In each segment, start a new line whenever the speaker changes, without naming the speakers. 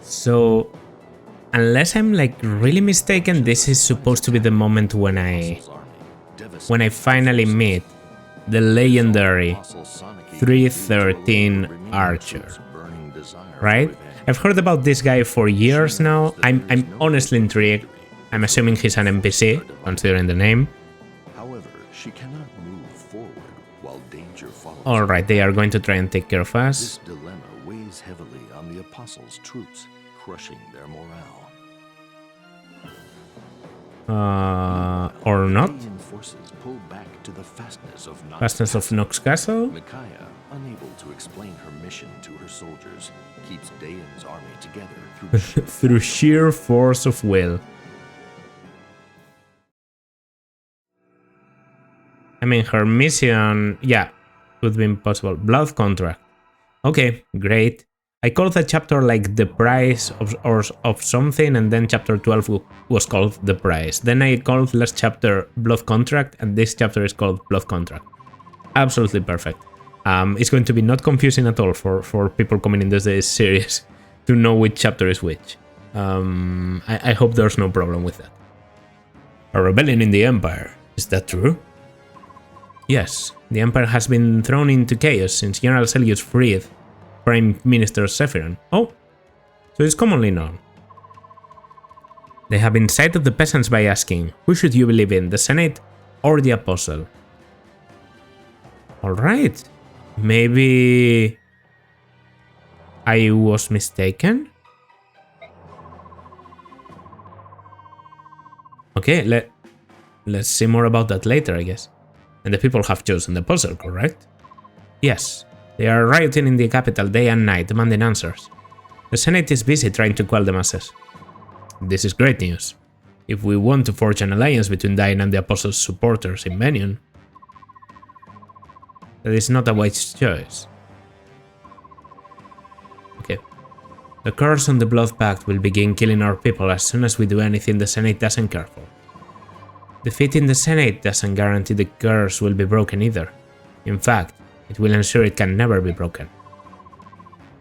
So, unless I'm like really mistaken, this is supposed to be the moment when I finally meet the legendary 313 Archer, right? I've heard about this guy for years now. I'm honestly intrigued. I'm assuming he's an NPC, considering the name.
However, she cannot move forward while danger follows.
All right, they are going to try and take care of us.
This dilemma weighs heavily on the Apostles' troops, crushing their morale.
Or not.
Alien forces pull back to the fastness of
Nox Castle.
Micaiah, unable to explain her mission to her soldiers, keeps Dayan's army together
through sheer force of will. I mean, her mission, yeah, would be impossible. Blood contract. Okay, great. I called that chapter like the price of something, and then chapter 12 was called the price. Then I called last chapter blood contract, and this chapter is called blood contract. Absolutely perfect. It's going to be not confusing at all for people coming in this series to know which chapter is which. I hope there's no problem with that. A rebellion in the Empire. Is that true? Yes, the Empire has been thrown into chaos since General Selgius freed Prime Minister Sephiron. Oh, so it's commonly known. They have incited the peasants by asking, who should you believe in, the Senate or the Apostle? Alright, maybe I was mistaken? Okay, let's see more about that later, I guess. And the people have chosen the Apostle, correct? Yes. They are rioting in the capital day and night, demanding answers. The Senate is busy trying to quell the masses. This is great news. If we want to forge an alliance between Dayan and the Apostle's supporters in Menion, that is not a wise choice. Okay. The curse on the Blood Pact will begin killing our people as soon as we do anything the Senate doesn't care for. Defeating the Senate doesn't guarantee the curse will be broken either. In fact, it will ensure it can never be broken.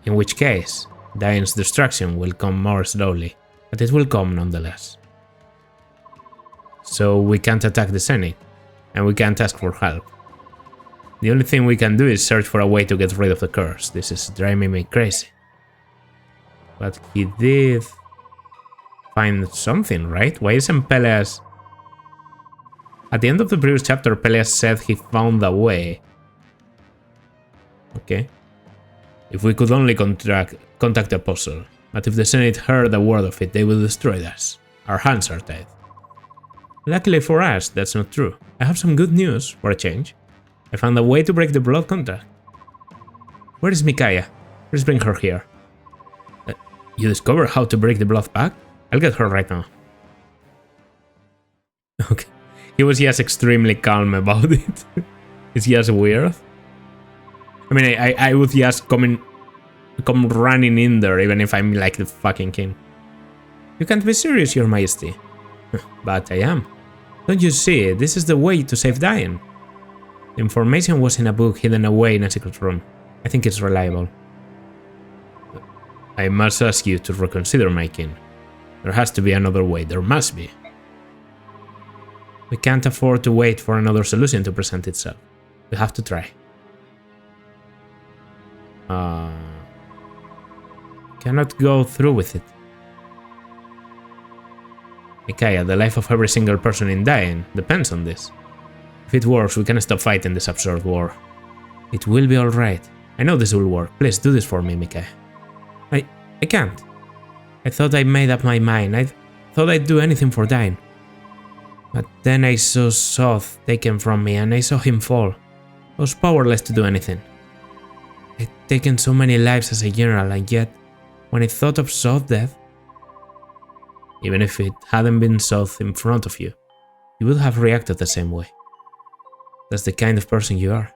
In which case, Dayan's destruction will come more slowly, but it will come nonetheless. So we can't attack the Senate, and we can't ask for help. The only thing we can do is search for a way to get rid of the curse. This is driving me crazy. But he did find something, right? Why isn't Pelleas... At the end of the previous chapter, Pelleas said he found a way. Okay. If we could only contact the Apostle, but if the Senate heard a word of it, they will destroy us. Our hands are tied. Luckily for us, that's not true. I have some good news, for a change. I found a way to break the blood contract. Where is Micaiah? Let's bring her here. You discovered how to break the blood pact? I'll get her right now. Okay. He was just extremely calm about it. It's just weird. I mean, I would just come running in there, even if I'm like the fucking king. You can't be serious, Your Majesty. But I am. Don't you see, this is the way to save Dayan. The information was in a book hidden away in a secret room. I think it's reliable. I must ask you to reconsider, my king. There has to be another way, there must be. We can't afford to wait for another solution to present itself. We have to try. Cannot go through with it. Micaiah, the life of every single person in Dayan depends on this. If it works, we can stop fighting this absurd war. It will be alright. I know this will work. Please do this for me, Micaiah. I can't. I thought I made up my mind. I thought I'd do anything for Dayan. But then I saw Soth taken from me and I saw him fall. I was powerless to do anything. I'd taken so many lives as a general, and yet, when I thought of Soth's death, even if it hadn't been Soth in front of you, you would have reacted the same way. That's the kind of person you are.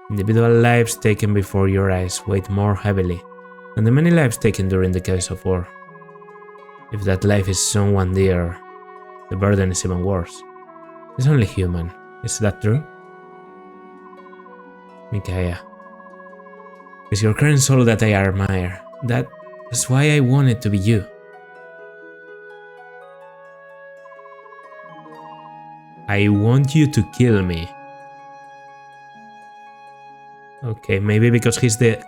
Individual lives taken before your eyes weigh more heavily than the many lives taken during the chaos of war. If that life is someone dear, the burden is even worse. It's only human. Is that true? Micaiah. It's your current soul that I admire. That's why I want it to be you. I want you to kill me. Okay, maybe because he's the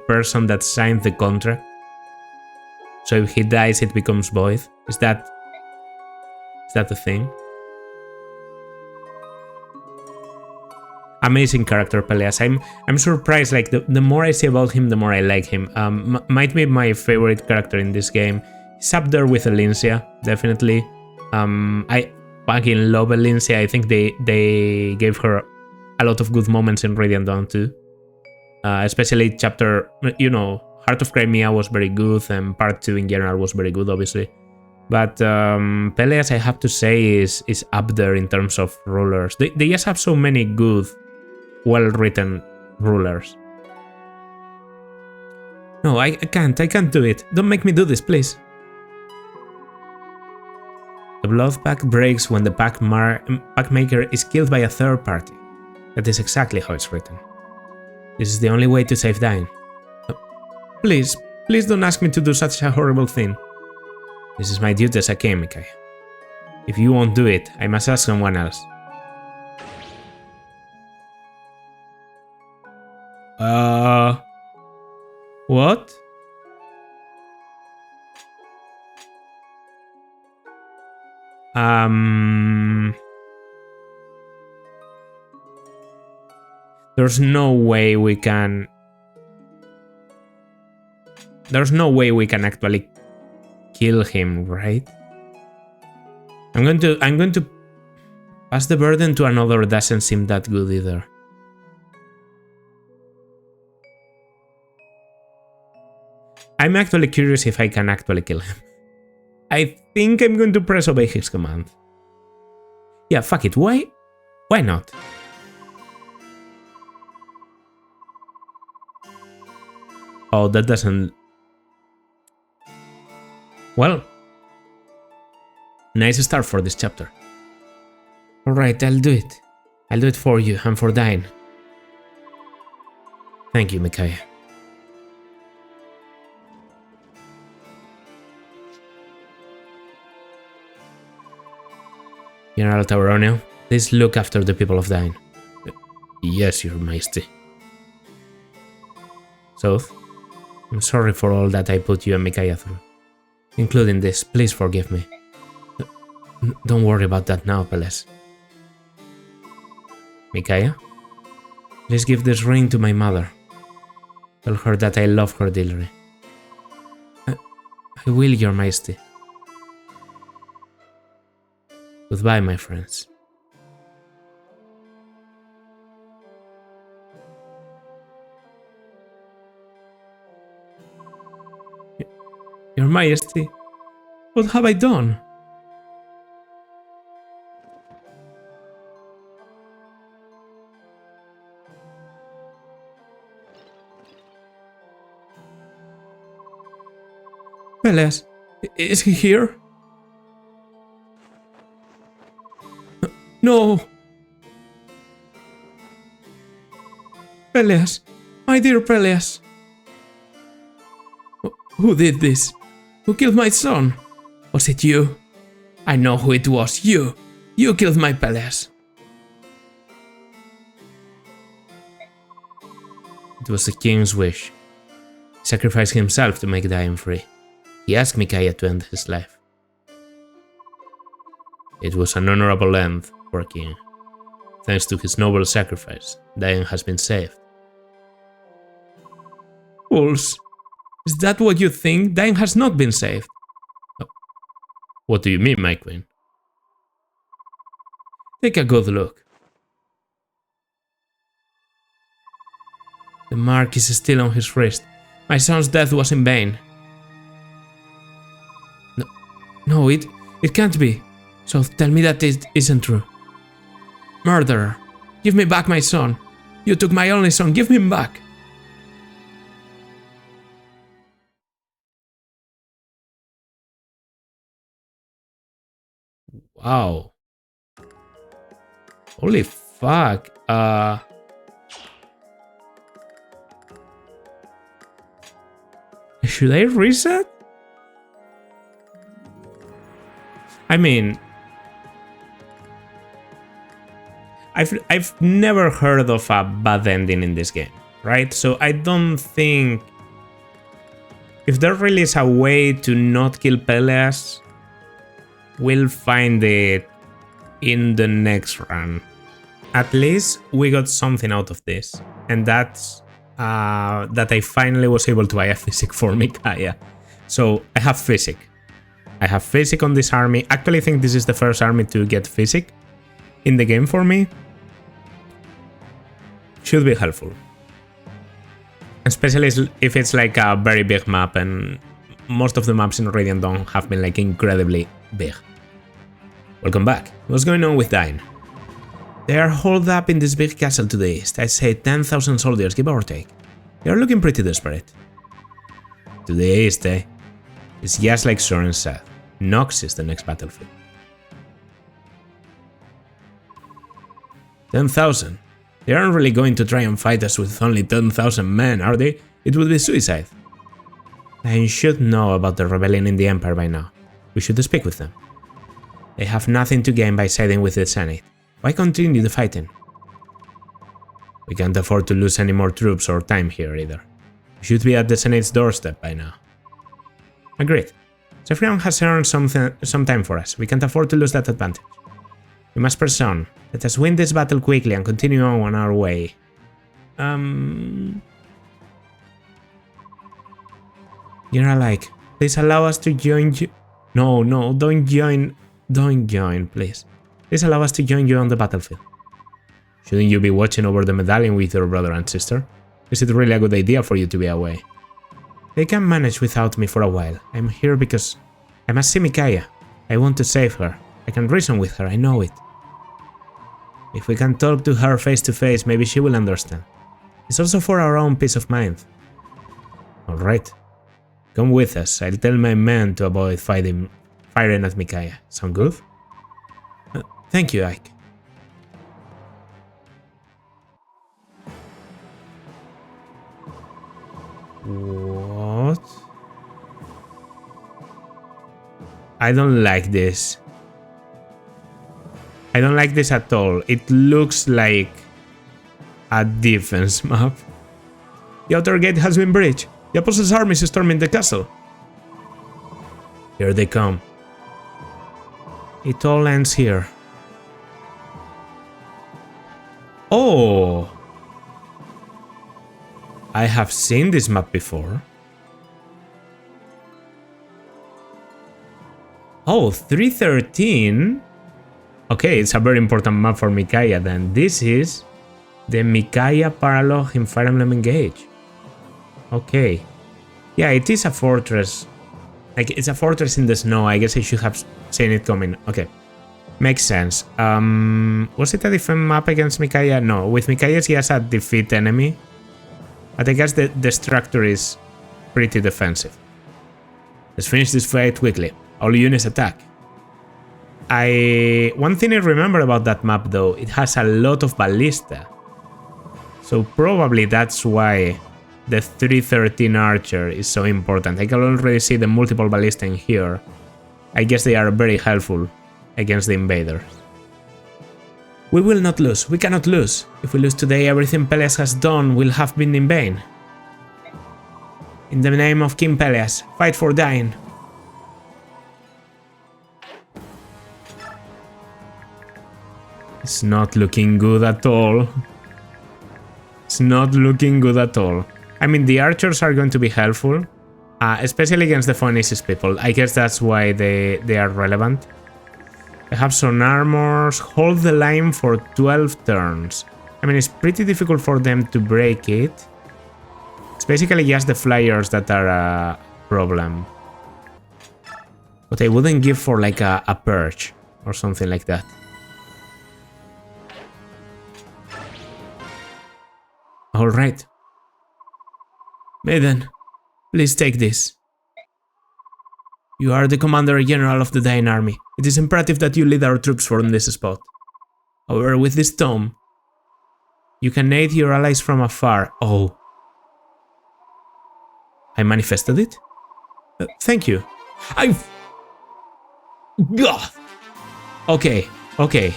person that signed the contract. So if he dies, it becomes void. Is that the thing? Amazing character, Pelleas. I'm surprised. Like the more I see about him, the more I like him. Might be my favorite character in this game. He's up there with Elincia, definitely. I fucking love Elincia. I think they gave her a lot of good moments in Radiant Dawn too. Especially chapter, Heart of Crimea was very good, and part 2 in general was very good, obviously. But Pelleas, I have to say, is up there in terms of rulers. They just have so many good, well-written rulers. No, I can't do it. Don't make me do this, please. The blood pact breaks when the pact maker is killed by a third party. That is exactly how it's written. This is the only way to save Dain. Please don't ask me to do such a horrible thing. This is my duty as a king, Micaiah. If you won't do it, I must ask someone else. What? There's no way we can... There's no way we can actually kill him, right? I'm going to pass the burden to another. Doesn't seem that good either. I'm actually curious if I can actually kill him. I think I'm going to press obey his command. Yeah, fuck it. Why not? Oh, that doesn't... Well, nice start for this chapter. Alright, I'll do it. I'll do it for you and for Dain. Thank you, Micaiah. General Tauronio, please look after the people of Dain. Yes, Your Majesty. Soth, I'm sorry for all that I put you and Micaiah through. Including this, please forgive me. Don't worry about that now, Pelleas. Micaiah, please give this ring to my mother. Tell her that I love her dearly. I will, Your Majesty. Goodbye, my friends. Your Majesty, what have I done? Pelleas, is he here? No! Pelleas, my dear Pelleas. Who did this? Who killed my son? Was it you? I know who it was. You! You killed my Pelleas. It was the king's wish. He sacrificed himself to make Dain free. He asked Micaiah to end his life. It was an honorable end for a king. Thanks to his noble sacrifice, Dain has been saved. Fools! Is that what you think? Dain has not been saved. What do you mean, my queen? Take a good look. The mark is still on his wrist. My son's death was in vain. No, it can't be. So tell me that it isn't true. Murderer, give me back my son. You took my only son, give him back. Wow. Holy fuck. Should I reset? I mean, I've never heard of a bad ending in this game, right? So I don't think if there really is a way to not kill Pelleas, we'll find it in the next run. At least we got something out of this, and that's that I finally was able to buy a physic for Micaiah. So I have physic. I have physic on this army. Actually, I think this is the first army to get physic in the game for me. Should be helpful. Especially if it's like a very big map, and most of the maps in Radiant Dawn have been like incredibly big. Welcome back. What's going on with Dain? They are holed up in this big castle to the east. I'd say 10,000 soldiers, give or take. They are looking pretty desperate. To the east, eh? It's just like Soren said. Nox is the next battlefield. 10,000? They aren't really going to try and fight us with only 10,000 men, are they? It would be suicide. I should know about the rebellion in the Empire by now. We should speak with them. They have nothing to gain by siding with the Senate. Why continue the fighting? We can't afford to lose any more troops or time here either. We should be at the Senate's doorstep by now. Agreed. Zephyrion has earned some time for us. We can't afford to lose that advantage. We must press on. Let us win this battle quickly and continue on our way. You're like, please allow us to join you. No, don't join. Don't join, please. Please allow us to join you on the battlefield. Shouldn't you be watching over the medallion with your brother and sister? Is it really a good idea for you to be away? They can manage without me for a while. I'm here because I must see Micaiah. I want to save her. I can reason with her, I know it. If we can talk to her face to face, maybe she will understand. It's also for our own peace of mind. Alright. Come with us. I'll tell my men to avoid firing at Micaiah. Sound good? Thank you, Ike. What? I don't like this. I don't like this at all. It looks like a defense map. The outer gate has been breached. The Apostle's army is storming the castle. Here they come. It all ends here. Oh! I have seen this map before. Oh, 313? Okay, it's a very important map for Micaiah then. This is the Micaiah paralogue in Fire Emblem Engage. Okay. Yeah, it is a fortress. Like, it's a fortress in the snow. I guess I should have seen it coming. Okay. Makes sense. Was it a different map against Micaiah? No, with Micaiah he has a defeat enemy. But I guess the structure is pretty defensive. Let's finish this fight quickly. All units attack. One thing I remember about that map though, it has a lot of ballista. So probably that's why the 313 archer is so important. I can already see the multiple ballista in here. I guess they are very helpful against the invaders. We will not lose. We cannot lose. If we lose today, everything Pelleas has done will have been in vain. In the name of King Pelleas, fight for Dain. It's not looking good at all. It's not looking good at all. I mean, the archers are going to be helpful, especially against the Phoenician people. I guess that's why they are relevant. I have some armors. Hold the line for 12 turns. I mean, it's pretty difficult for them to break it. It's basically just the flyers that are a problem. But I wouldn't give for like a perch or something like that. Alright. Maiden, please take this. You are the Commander-General of the Dain Army. It is imperative that you lead our troops from this spot. However, with this tome, you can aid your allies from afar. Oh. I manifested it. Thank you. I've... God. Okay, okay.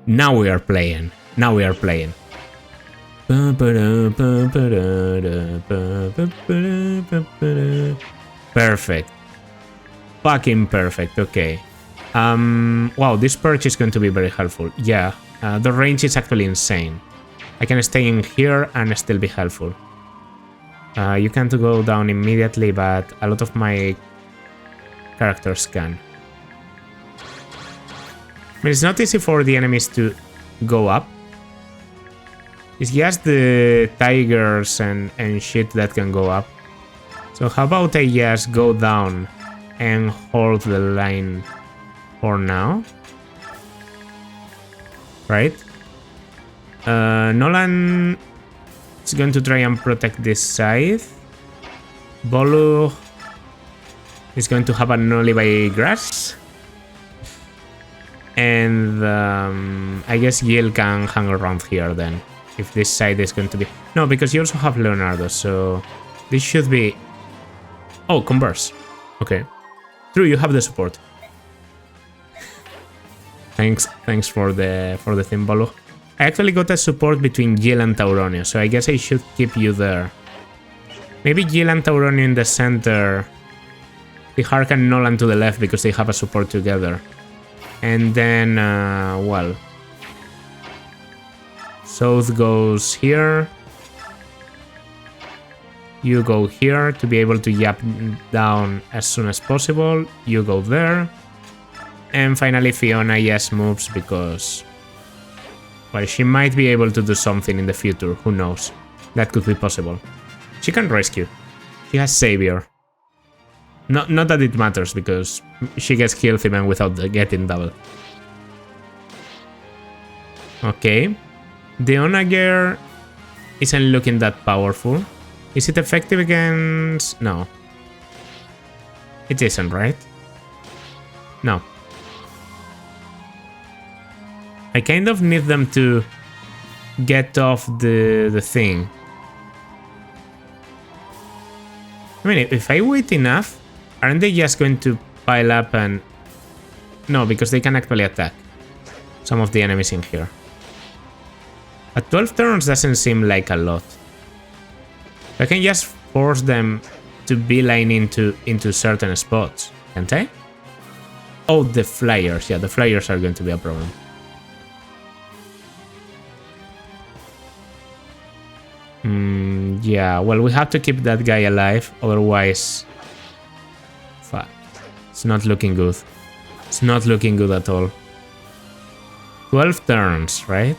Now we are playing. Now we are playing. Perfect. Fucking perfect, okay. Wow, this perch is going to be very helpful. Yeah, the range is actually insane. I can stay in here and still be helpful. You can't go down immediately, but a lot of my characters can. I mean, it's not easy for the enemies to go up. It's just the tigers and shit that can go up. So how about I just go down and hold the line for now? Right? Nolan is going to try and protect this side. Bolu is going to have a Nulliby grass. And I guess Gil can hang around here then. If this side is going to be... No, because you also have Leonardo, so... This should be... Oh, converse. Okay. True, you have the support. Thanks for the thing, Bolu. I actually got a support between Gil and Tauronio, so I guess I should keep you there. Maybe Gil and Tauronio in the center. The Hark and Nolan to the left because they have a support together. And then, well... South goes here. You go here to be able to yap down as soon as possible. You go there. And finally Fiona, yes, moves because... Well, she might be able to do something in the future. Who knows? That could be possible. She can rescue. She has Savior. Not that it matters because she gets killed even without getting double. Okay. The Onager isn't looking that powerful. Is it effective against... No. It isn't, right? No. I kind of need them to get off the thing. I mean, if I wait enough, aren't they just going to pile up and... No, because they can actually attack some of the enemies in here. But 12 turns doesn't seem like a lot. I can just force them to beeline into certain spots, can't I? Oh, the flyers. Yeah, the flyers are going to be a problem. Yeah, well, we have to keep that guy alive, otherwise... Fuck. It's not looking good. It's not looking good at all. 12 turns, right?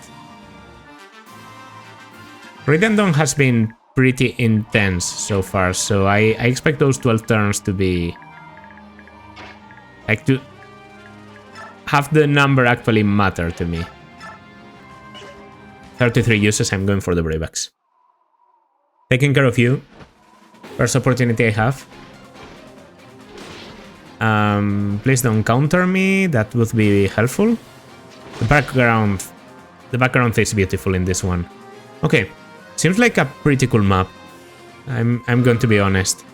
Radiant Dawn has been pretty intense so far, so I expect those 12 turns to be... Like, to have the number actually matter to me. 33 uses, I'm going for the Bravex. Taking care of you. First opportunity I have. Please don't counter me, that would be helpful. The background is beautiful in this one. Okay. Seems like a pretty cool map. I'm going to be honest.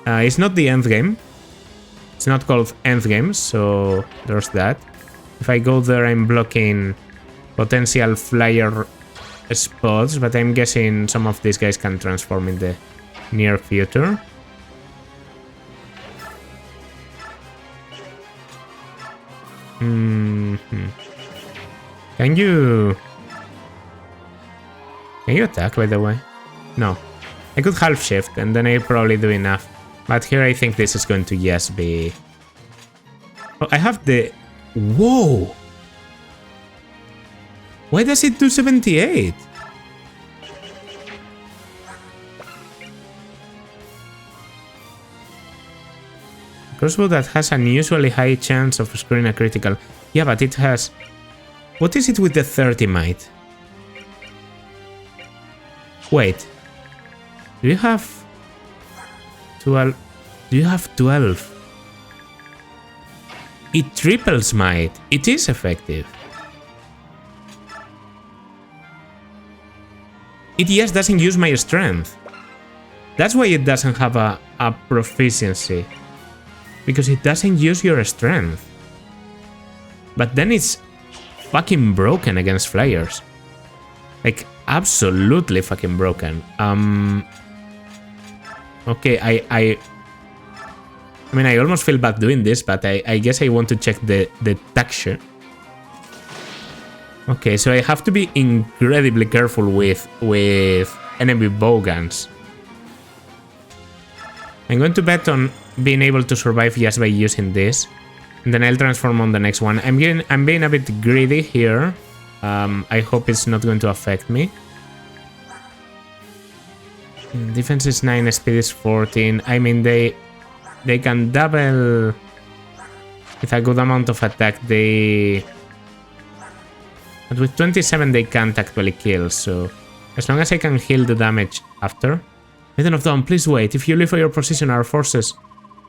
It's not the end game. It's not called end game, so there's that. If I go there, I'm blocking potential flyer spots, but I'm guessing some of these guys can transform in the near future. Can you attack, by the way? No. I could half shift and then I probably do enough. But here I think this is going to just be... Oh, I have the... Whoa! Why does it do 78? Crossbow that has an unusually high chance of scoring a critical. Yeah, but it has... What is it with the 30 might? Wait. Do you have 12? Do you have 12? It triples might. It is effective. It just doesn't use my strength. That's why it doesn't have a proficiency. Because it doesn't use your strength. But then it's fucking broken against flyers. Like, absolutely fucking broken. Okay, I mean, I almost feel bad doing this, but I guess I want to check the texture. Okay, so I have to be incredibly careful with enemy bowguns. I'm going to bet on being able to survive just by using this. And then I'll transform on the next one. I'm being a bit greedy here. I hope it's not going to affect me. Defense is 9, speed is 14. I mean, they can double with a good amount of attack. But with 27 they can't actually kill, so as long as I can heal the damage after. Maiden of Dawn, please wait. If you leave your position, our forces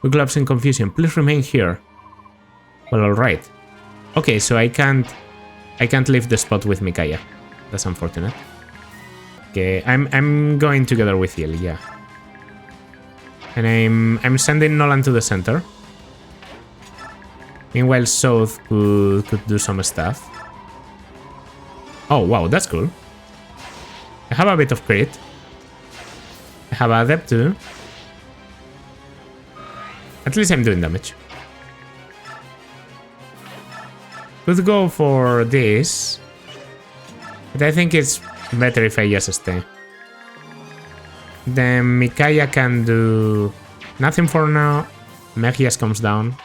will collapse in confusion. Please remain here. Well, alright. Okay, so I can't leave the spot with Micaiah. That's unfortunate. Okay, I'm going together with Yel, yeah. And I'm sending Nolan to the center. Meanwhile, South could do some stuff. Oh wow, that's cool. I have a bit of crit. I have Adept too. At least I'm doing damage. Could go for this, but I think it's better if I just stay. Then Micaiah can do nothing for now. Meg just comes down.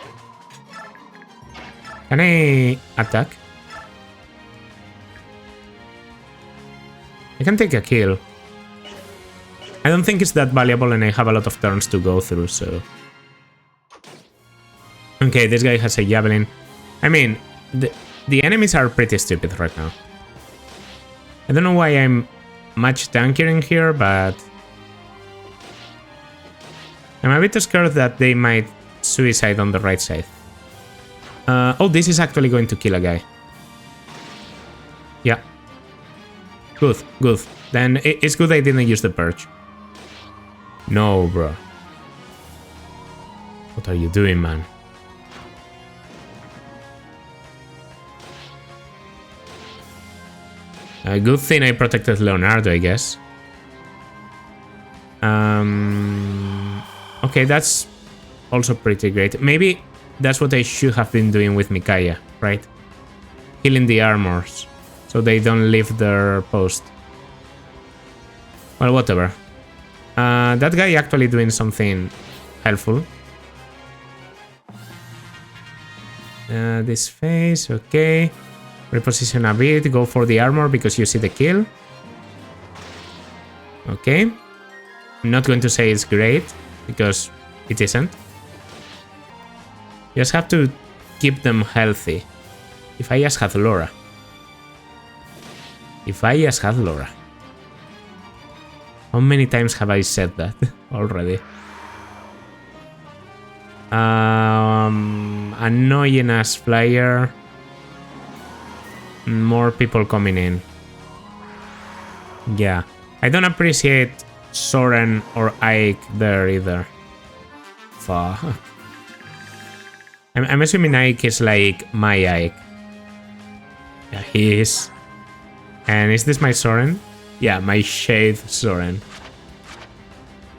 Can I attack? I can take a kill. I don't think it's that valuable and I have a lot of turns to go through, so... Okay, this guy has a javelin. I mean, the enemies are pretty stupid right now. I don't know why I'm much tankier in here, but... I'm a bit scared that they might suicide on the right side. Oh, this is actually going to kill a guy. Yeah. Good, good. Then it's good I didn't use the purge. No, bro. What are you doing, man? A good thing I protected Leonardo, I guess. Okay, that's also pretty great. Maybe that's what I should have been doing with Micaiah, right? Healing the armors, so they don't leave their post. Well, whatever. That guy actually doing something helpful. This phase, okay. Reposition a bit, go for the armor because you see the kill. Okay. I'm not going to say it's great, because it isn't. You just have to keep them healthy. If I just had Laura. If I just had Laura. How many times have I said that already? Annoying as flyer. More people coming in. Yeah. I don't appreciate Soren or Ike there either. Fuck. I'm assuming Ike is like my Ike. Yeah, he is. And is this my Soren? Yeah, my Shade Soren.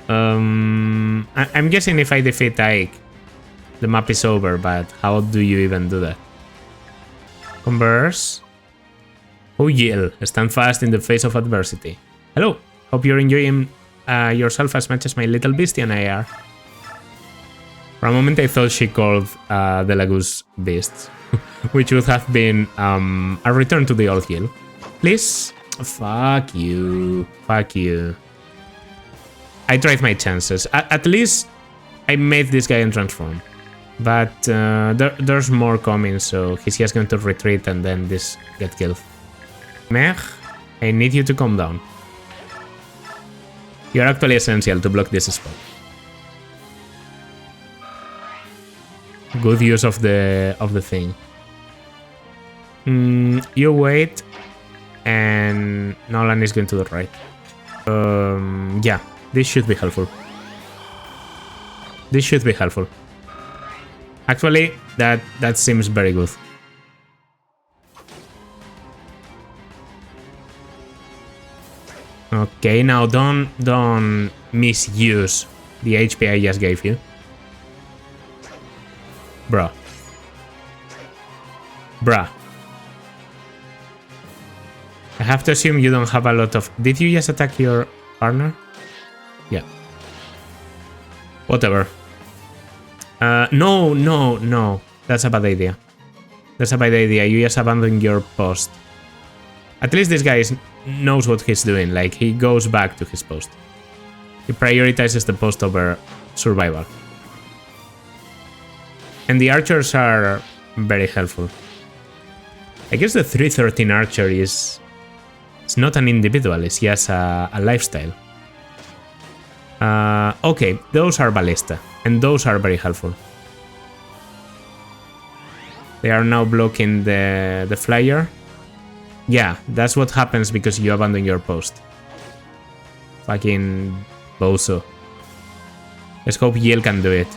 I'm guessing if I defeat Ike, the map is over, but how do you even do that? Converse. Oh, Yel, stand fast in the face of adversity. Hello, hope you're enjoying yourself as much as my little beastie and I are. For a moment I thought she called the Lagoose beasts, which would have been a return to the old Yel. Please? Fuck you. Fuck you. I tried my chances. At least I made this guy transform. But there's more coming, so he's just going to retreat and then this get killed. Meg, I need you to calm down. You're actually essential to block this spot. Good use of the thing. You wait, and Nolan is going to the right. Yeah, This should be helpful. This should be helpful. Actually, that seems very good. Okay, now don't misuse the HP I just gave you. Bruh. Bruh. I have to assume you don't have a lot of... Did you just attack your partner? Yeah. Whatever. No. That's a bad idea. That's a bad idea. You just abandon your post. At least this guy knows what he's doing. Like, he goes back to his post. He prioritizes the post over survival. And the archers are very helpful. I guess the 313 archer is... It's not an individual, it's just a lifestyle. Okay, those are ballista, and those are very helpful. They are now blocking the flyer. Yeah, that's what happens because you abandon your post. Fucking bozo. Let's hope Yale can do it.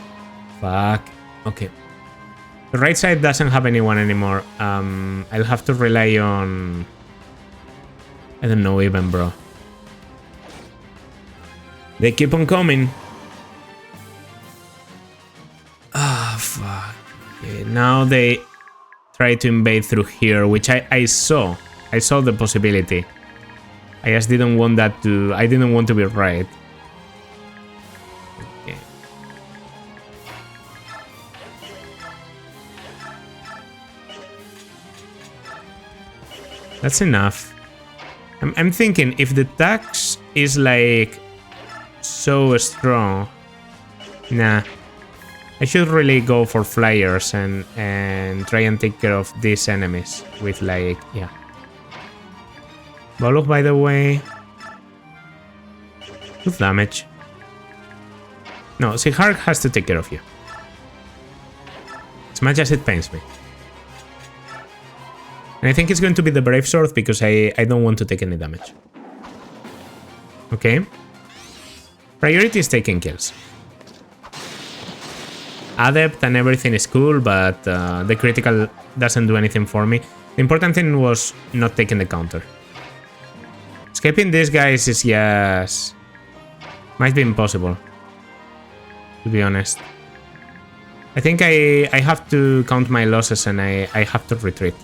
Fuck. Okay. The right side doesn't have anyone anymore. I'll have to rely on... I don't know even, bro. They keep on coming. Ah, fuck. Okay, now they try to invade through here, which I saw. I saw the possibility. I just didn't want that to... I didn't want to be right. Okay. That's enough. I'm thinking if the tax is like so strong, nah, I should really go for flyers and try and take care of these enemies with like, yeah. Bolok, by the way, good damage. No, Sihar has to take care of you. As much as it pains me. And I think it's going to be the Brave Sword because I don't want to take any damage. Okay. Priority is taking kills. Adept and everything is cool, but the critical doesn't do anything for me. The important thing was not taking the counter. Escaping these guys is just... might be impossible, to be honest. I think I have to count my losses and I have to retreat.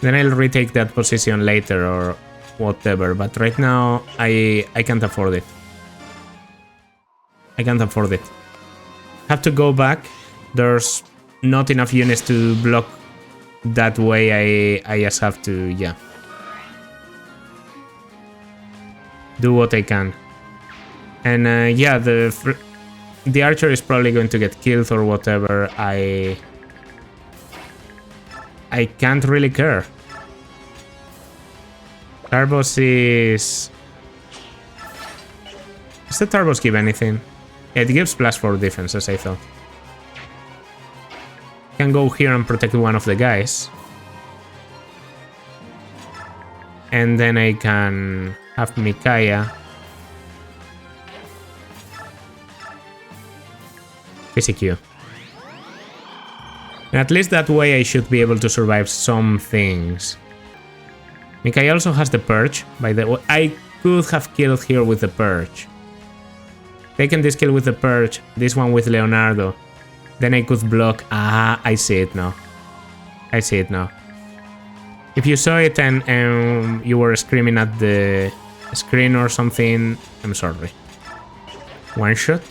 Then I'll retake that position later or whatever, but right now I can't afford it. I can't afford it. Have to go back. There's not enough units to block that way. I just have to, yeah. Do what I can. And yeah, the archer is probably going to get killed or whatever. I can't really care. Tarbos is... Does the Tarbos give anything? It gives +4 defense, as I thought. Can go here and protect one of the guys. And then I can have Mikaya. PCQ. And at least that way I should be able to survive some things. Mikaya also has the Purge, by the way. I could have killed here with the Purge. Taken this kill with the Purge, this one with Leonardo. Then I could block. Ah, I see it now. I see it now. If you saw it and you were screaming at the screen or something, I'm sorry. One shot?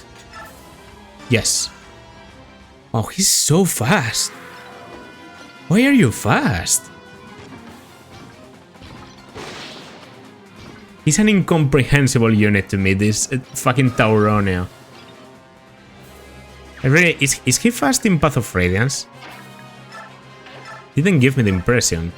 Yes. Oh, he's so fast. Why are you fast? He's an incomprehensible unit to me, this fucking Tauronia. Really, is he fast in Path of Radiance? Didn't give me the impression.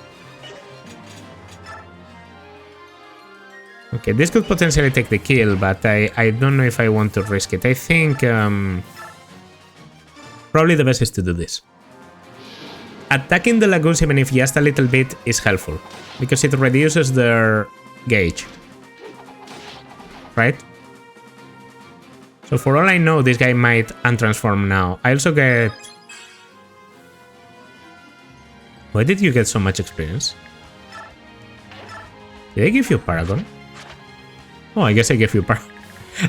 Okay, this could potentially take the kill, but I don't know if I want to risk it. I think probably the best is to do this. Attacking the Lagoons, even if just a little bit, is helpful, because it reduces their gauge. Right? So for all I know, this guy might untransform now. I also get... Why did you get so much experience? Did I give you Paragon? Oh, I guess I gave you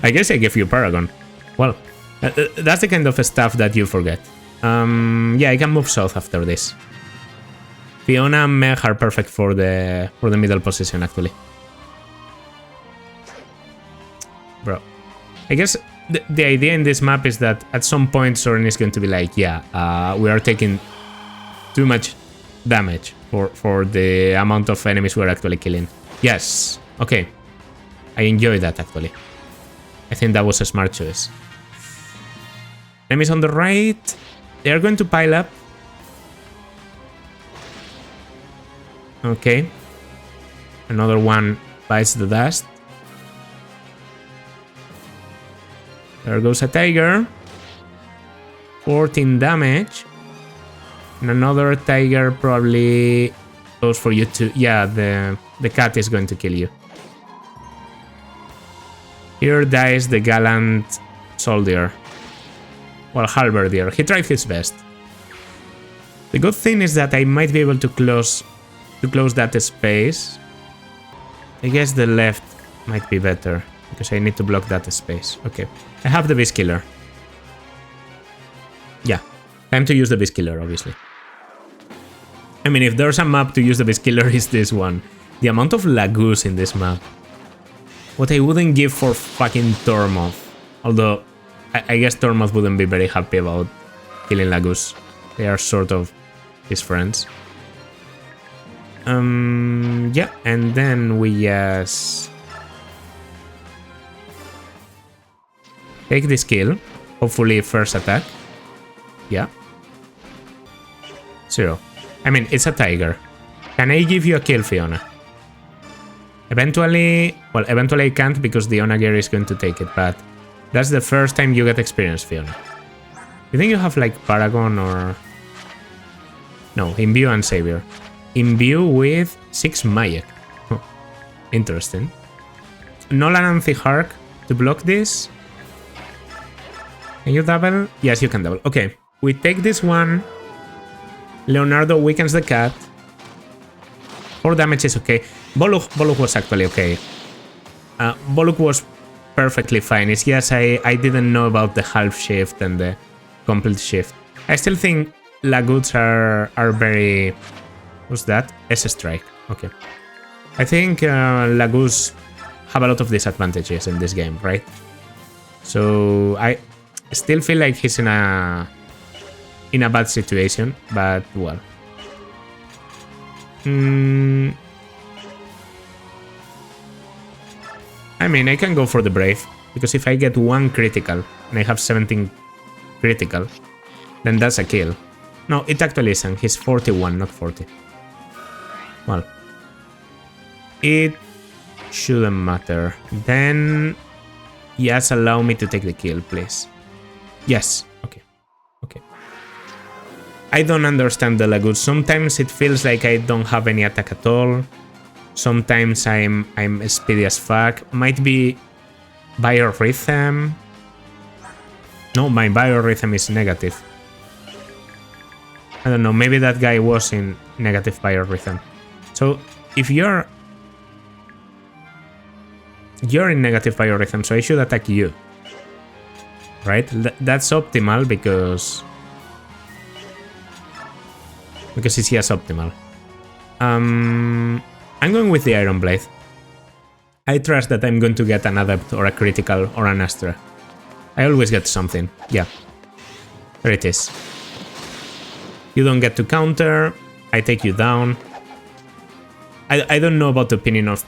I guess I gave you Paragon. Well, that's the kind of stuff that you forget. Yeah, I can move south after this. Fiona and Meg are perfect for the middle position, actually. Bro, I guess the idea in this map is that at some point Soren is going to be like, yeah, we are taking too much damage for the amount of enemies we're actually killing. Yes, okay. I enjoy that, actually. I think that was a smart choice. Enemies on the right. They are going to pile up. Okay. Another one bites the dust. There goes a tiger. 14 damage. And another tiger probably goes for you too. Yeah, the cat is going to kill you. Here dies the gallant soldier. Well, halberdier. He tried his best. The good thing is that I might be able to close that space. I guess the left might be better because I need to block that space. Okay, I have the Beast Killer. Yeah, time to use the Beast Killer, obviously. I mean, if there's a map to use the Beast Killer, is this one. The amount of Lagoos in this map. What I wouldn't give for fucking Tormoth. Although, I guess Tormoth wouldn't be very happy about killing Lagoos. They are sort of his friends. Yeah, and then we just take this kill. Hopefully first attack. Yeah. 0. I mean, it's a tiger. Can I give you a kill, Fiona? Eventually... Well, eventually I can't because the Onager is going to take it, but that's the first time you get experience, Fiona. You think you have, like, Paragon or... No, Imbue and Savior. Imbue with 6 Magic. Oh, interesting. Nolan and Thihark to block this. Can you double? Yes, you can double. Okay, we take this one. Leonardo weakens the cat. 4 damage is okay. Boluk was actually okay. Boluk was perfectly fine. It's just I didn't know about the half shift and the complete shift. I still think Lagoots are very... What's that? S-Strike. Okay. I think Lagoots have a lot of disadvantages in this game, right? So I still feel like he's in a bad situation, but well. I mean, I can go for the Brave, because if I get 1 critical, and I have 17 critical, then that's a kill. No, it actually isn't. He's 41, not 40. Well, it shouldn't matter. Then, yes, allow me to take the kill, please. Yes, okay, okay. I don't understand the Lagoon. Sometimes it feels like I don't have any attack at all. Sometimes I'm speedy as fuck. Might be Biorhythm. No, my Biorhythm is negative. I don't know, maybe that guy was in negative Biorhythm. So if you're in negative Biorhythm, so I should attack you. Right? That's optimal because it's yes optimal. I'm going with the Iron Blade. I trust that I'm going to get an Adept or a Critical or an Astra. I always get something. Yeah. There it is. You don't get to counter. I take you down. I don't know about the opinion of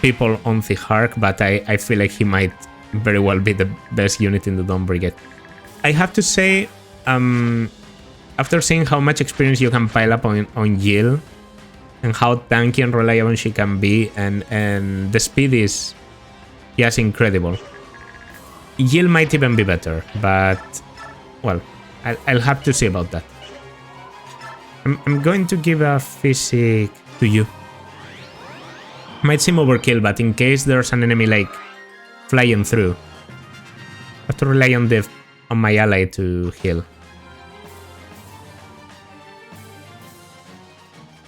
people on Thihark, but I feel like he might very well be the best unit in the Dawn Brigade. I have to say, after seeing how much experience you can pile up on Jill, and how tanky and reliable she can be, and the speed is just incredible. Jill might even be better, but well, I'll have to see about that. I'm going to give a physic to you. Might seem overkill, but in case there's an enemy like flying through, have to rely on my ally to heal.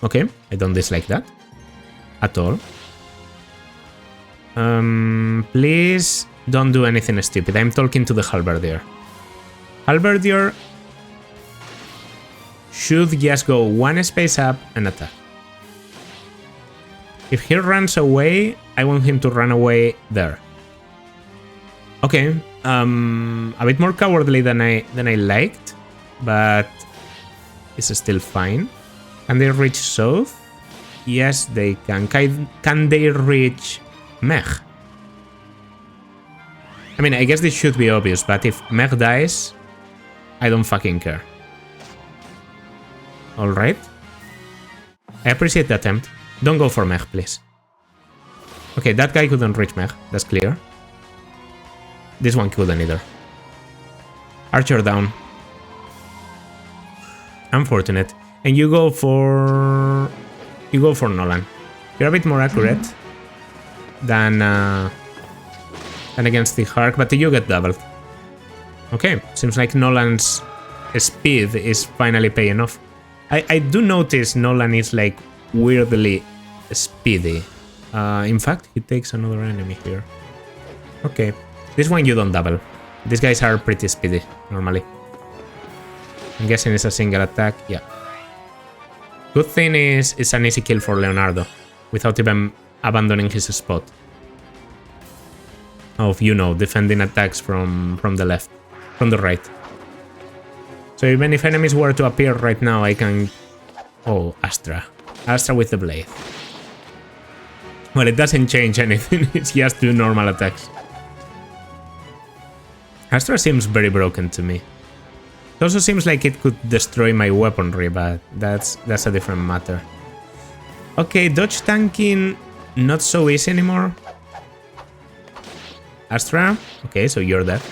Okay, I don't dislike that at all. Please don't do anything stupid. I'm talking to the halberdier. Halberdier should just go one space up and attack. If he runs away, I want him to run away there. Okay, a bit more cowardly than I liked, but it's still fine. Can they reach south? Yes, they can. Can they reach Meg? I mean, I guess this should be obvious, but if Meg dies, I don't fucking care. Alright. I appreciate the attempt. Don't go for Meg, please. Okay, that guy couldn't reach Meg. That's clear. This one couldn't either. Archer down. Unfortunate. And you go for Nolan. You're a bit more accurate than against the Hark, but you get doubled. Okay, seems like Nolan's speed is finally paying off. I do notice Nolan is like weirdly speedy. In fact, he takes another enemy here. Okay, this one you don't double. These guys are pretty speedy normally. I'm guessing it's a single attack. Yeah. Good thing is it's an easy kill for Leonardo without even abandoning his spot of, you know, defending attacks from the left, from the right. So even if enemies were to appear right now, I can... Oh, Astra. Astra with the blade. Well, it doesn't change anything, it's just two normal attacks. Astra seems very broken to me. It also seems like it could destroy my weaponry, but that's a different matter. Okay, dodge tanking, not so easy anymore. Astra? Okay, so you're dead.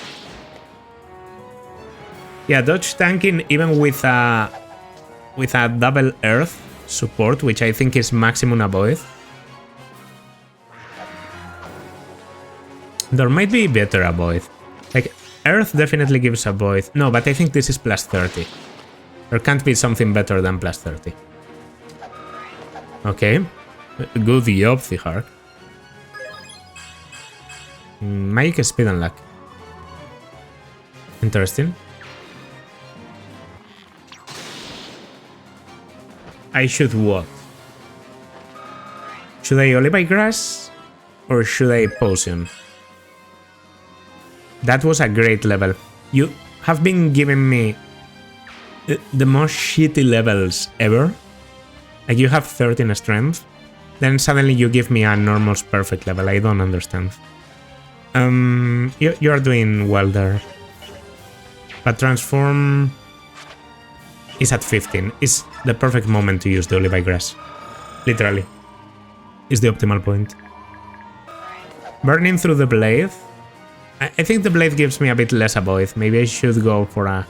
Yeah, dodge tanking even with a double earth support, which I think is maximum avoid. There might be better avoid. Like, earth definitely gives avoid. No, but I think this is plus 30. There can't be something better than plus 30. Okay. Good job, Thihark. Magic speed and luck. Interesting. I should what? Should I Olive Grass? Or should I Potion? That was a great level. You have been giving me the most shitty levels ever. Like, you have 13 strength, then suddenly you give me a Normal's perfect level. I don't understand. You are doing well there. But Transform is at 15. It's the perfect moment to use the Olive Grass. Literally. Is the optimal point. Burning through the blade. I think the blade gives me a bit less avoid. Maybe I should go for a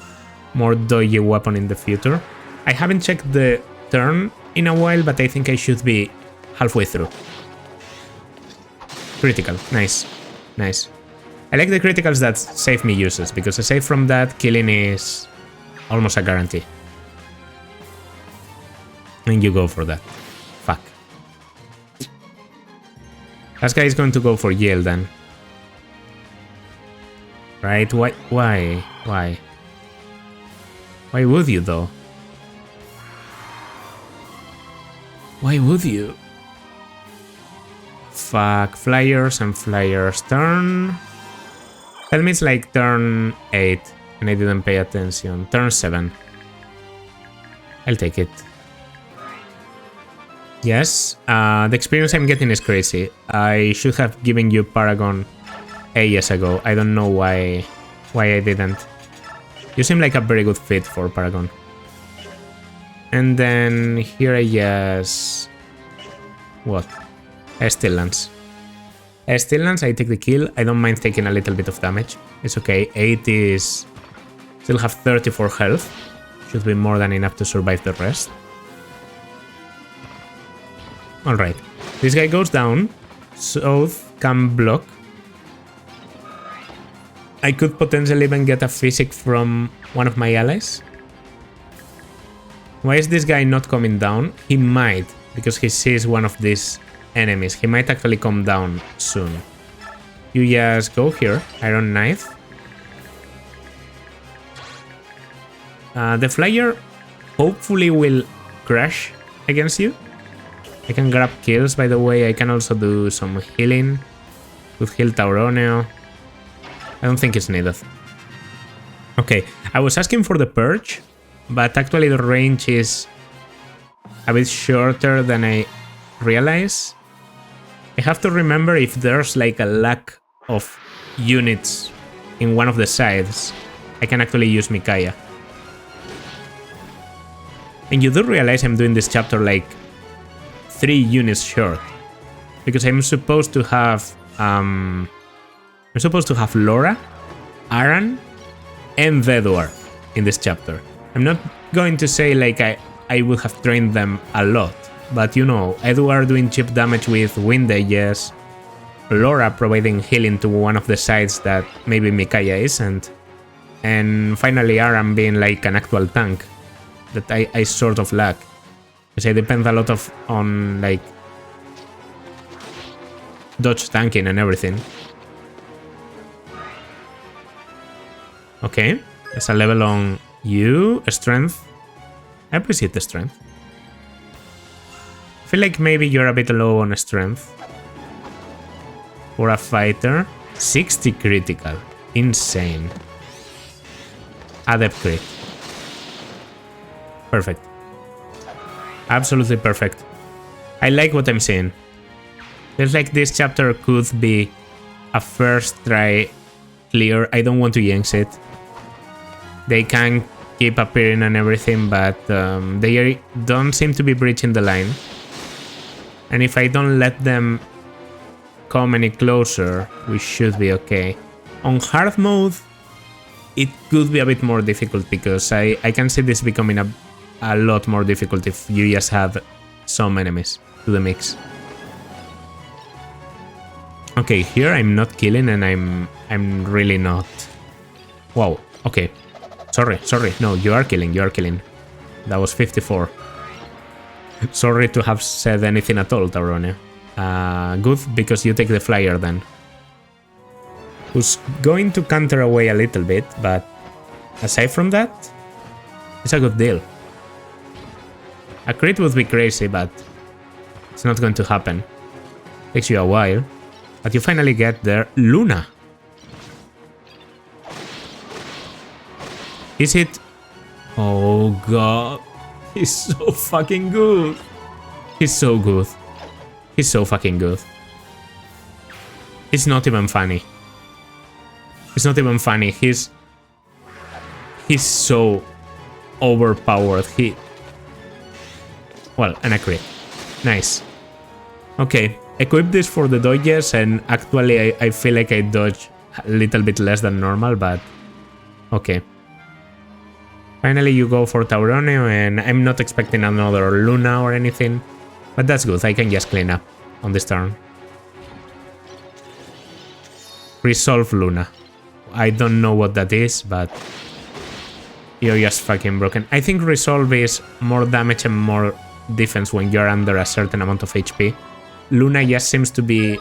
more dodgy weapon in the future. I haven't checked the turn in a while, but I think I should be halfway through. Critical. Nice. Nice. I like the criticals that save me uses, because aside from that, killing is almost a guarantee. And you go for that. Fuck. That guy is going to go for Yale then. Right? Why? Why would you, though? Why would you? Fuck. Flyers and flyers. Turn... Tell me it's like turn 8 and I didn't pay attention. Turn 7. I'll take it. Yes, the experience I'm getting is crazy. I should have given you Paragon ages ago. I don't know why I didn't. You seem like a very good fit for Paragon. And then here I guess... What? Still Lance. Still Lance, I take the kill. I don't mind taking a little bit of damage. It's okay. 8 is... Still have 34 health. Should be more than enough to survive the rest. Alright. This guy goes down. South can block. I could potentially even get a physic from one of my allies. Why is this guy not coming down? He might, because he sees one of these enemies. He might actually come down soon. You just go here, Iron Knife. The flyer hopefully will crash against you. I can grab kills, by the way. I can also do some healing. Could heal Tauroneo. I don't think it's needed. Okay, I was asking for the Purge, but actually the range is a bit shorter than I realize. I have to remember if there's like a lack of units in one of the sides, I can actually use Micaiah. And you do realize I'm doing this chapter like 3 units short, because I'm supposed to have Laura, Aran, and Vedwar in this chapter. I'm not going to say like I would have trained them a lot, but you know, Edward doing chip damage with Wind Aegis, Laura providing healing to one of the sides that maybe Micaiah isn't, and finally Aran being like an actual tank that I sort of lack. Because I depend a lot on like dodge tanking and everything. Okay, there's a level on you, strength. I appreciate the strength. I feel like maybe you're a bit low on strength. For a fighter, 60 critical, insane. Adept crit. Perfect. Absolutely perfect. I like what I'm seeing. Feels like this chapter could be a first try clear. I don't want to yanks it. They can keep appearing and everything, but they don't seem to be breaching the line. And if I don't let them come any closer, we should be okay. On hard mode, it could be a bit more difficult, because I can see this becoming a lot more difficult if you just have some enemies to the mix. Okay, here I'm not killing, and I'm really not. Wow, okay. Sorry, no, you are killing. That was 54. Sorry to have said anything at all, Tauroneo. Good, because you take the flyer then. Who's going to counter away a little bit, but aside from that, it's a good deal. A crit would be crazy, but it's not going to happen. Takes you a while, but you finally get there. Luna! Is it? Oh god. He's so fucking good. He's so good. He's so fucking good. It's not even funny. It's not even funny. He's so overpowered. Well, an crit. Nice. Okay, equip this for the dodges, and actually I feel like I dodge a little bit less than normal, but okay. Finally you go for Tauroneo, and I'm not expecting another Luna or anything, but that's good. I can just clean up on this turn. Resolve Luna. I don't know what that is, but you're just fucking broken. I think Resolve is more damage and more defense when you're under a certain amount of HP. Luna just seems to be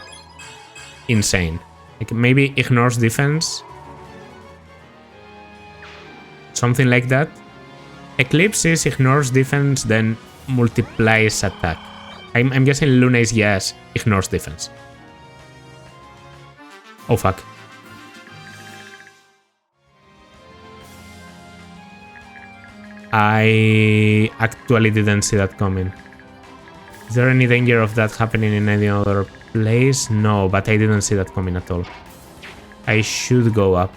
insane. Like maybe ignores defense. Something like that. Eclipse is ignores defense, then multiplies attack. I'm guessing Luna is yes, ignores defense. Oh fuck. I actually didn't see that coming. Is there any danger of that happening in any other place? No, but I didn't see that coming at all. I should go up.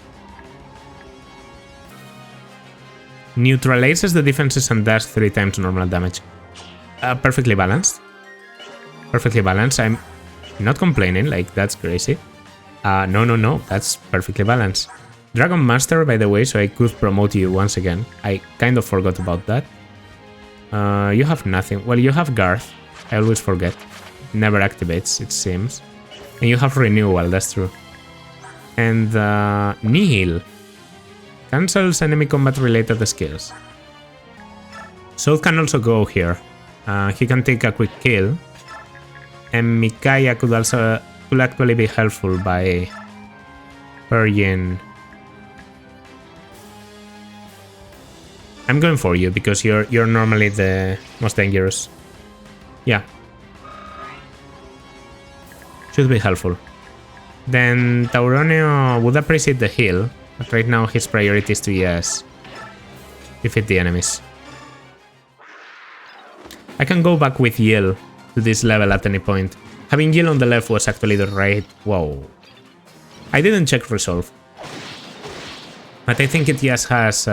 Neutralizes the defenses and does 3 times normal damage. Perfectly balanced. Perfectly balanced. I'm not complaining, like that's crazy. No, that's perfectly balanced. Dragon Master, by the way, so I could promote you once again. I kind of forgot about that. You have nothing. Well, you have Garth. I always forget. Never activates, it seems. And you have Renewal, that's true. And Nihil cancels enemy combat related skills. Soul can also go here. He can take a quick kill. And Micaiah could actually be helpful by purging. I'm going for you because you're normally the most dangerous. Yeah. Should be helpful. Then Tauronio would appreciate the heal, but right now his priority is to defeat the enemies. I can go back with Yell to this level at any point. Having Yell on the left was actually the right... Whoa. I didn't check Resolve. But I think it just has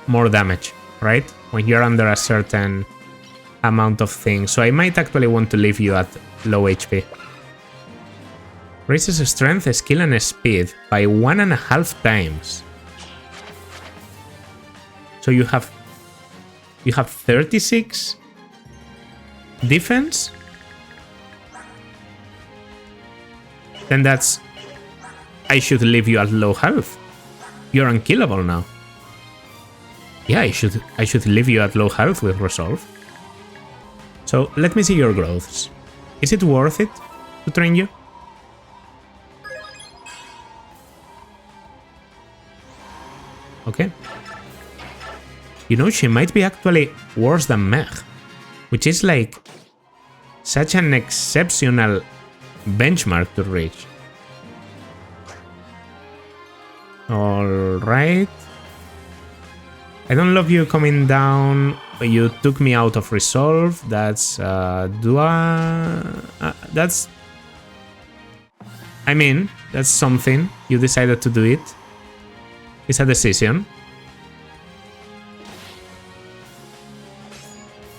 more damage, right? When you're under a certain amount of things. So I might actually want to leave you at low HP. Raises strength, skill, and speed by 1.5 times. So you have 36 defense. Then that's... I should leave you at low health. You're unkillable now. Yeah, I should leave you at low health with Resolve. So let me see your growths. Is it worth it to train you? Okay. You know, she might be actually worse than Meg, which is like such an exceptional benchmark to reach. Alright. I don't love you coming down. You took me out of Resolve. That's that's... I mean, that's something. You decided to do it. It's a decision.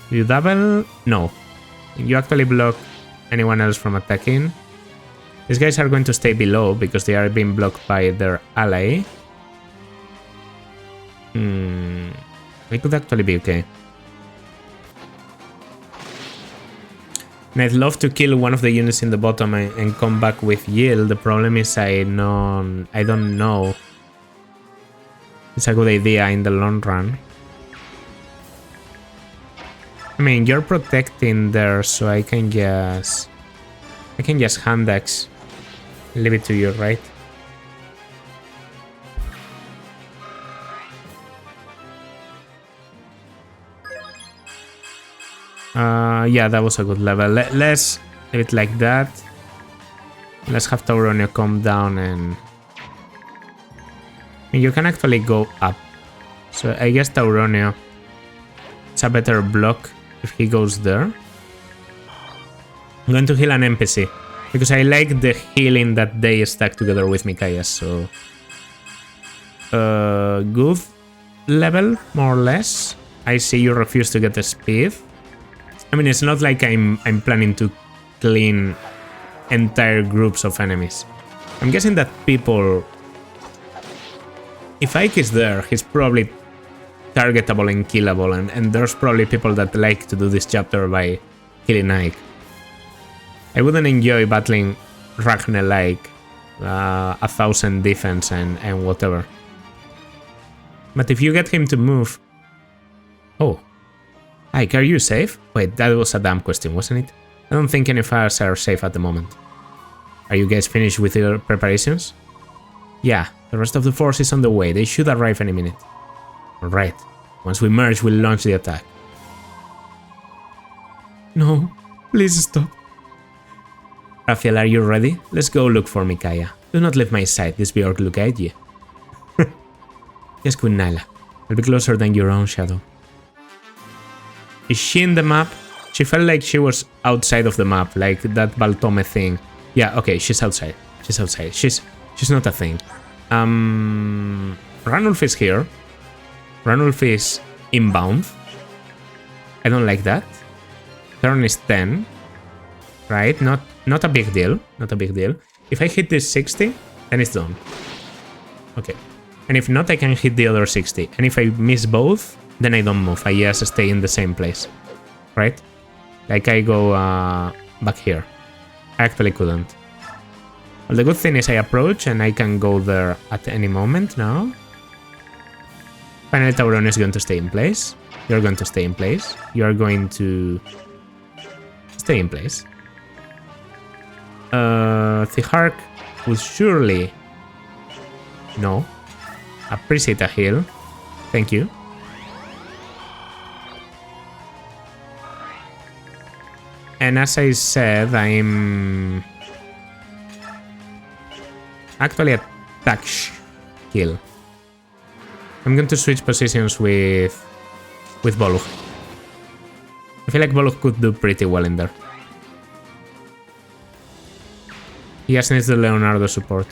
You double? No. You actually block anyone else from attacking. These guys are going to stay below because they are being blocked by their ally. It could actually be okay. And I'd love to kill one of the units in the bottom and come back with yield. The problem is I don't know. It's a good idea in the long run. I mean, you're protecting there, so I can just hand axe. Leave it to you, right? Yeah, that was a good level. Let's leave it like that. Let's have Tauronio come down and... You can actually go up. So I guess Tauronio, it's a better block if he goes there. I'm going to heal an NPC because I like the healing that they stack together with Micaiah. So good level, more or less. I see you refuse to get the speed. I mean, it's not like I'm planning to clean entire groups of enemies. I'm guessing that people... If Ike is there, he's probably targetable and killable, and there's probably people that like to do this chapter by killing Ike. I wouldn't enjoy battling Ragnar like 1,000 defense and whatever. But if you get him to move... Oh. Ike, are you safe? Wait, that was a damn question, wasn't it? I don't think any of us are safe at the moment. Are you guys finished with your preparations? Yeah, the rest of the force is on the way. They should arrive any minute. Alright. Once we merge, we'll launch the attack. No, please stop. Raphael, are you ready? Let's go look for Micaiah. Do not leave my side, this Bjork will guide you. Yes, Queen Nyla. I'll be closer than your own shadow. Is she in the map? She felt like she was outside of the map, like that Baltome thing. Yeah, okay, she's outside. She's outside. She's not a thing. Ranulf is here. Ranulf is inbound. I don't like that. Turn is 10. Right? Not a big deal. Not a big deal. If I hit this 60, then it's done. Okay. And if not, I can hit the other 60. And if I miss both, then I don't move. I just stay in the same place. Right? Like I go back here. I actually couldn't. Well, the good thing is I approach and I can go there at any moment now. Finally, Tauron is going to stay in place. You're going to stay in place. You're going to stay in place. The Hark will surely... No. Appreciate a heal. Thank you. And as I said, I'm... actually a touch kill. I'm going to switch positions with Bolug. I feel like Bolug could do pretty well in there. He just needs the Leonardo support.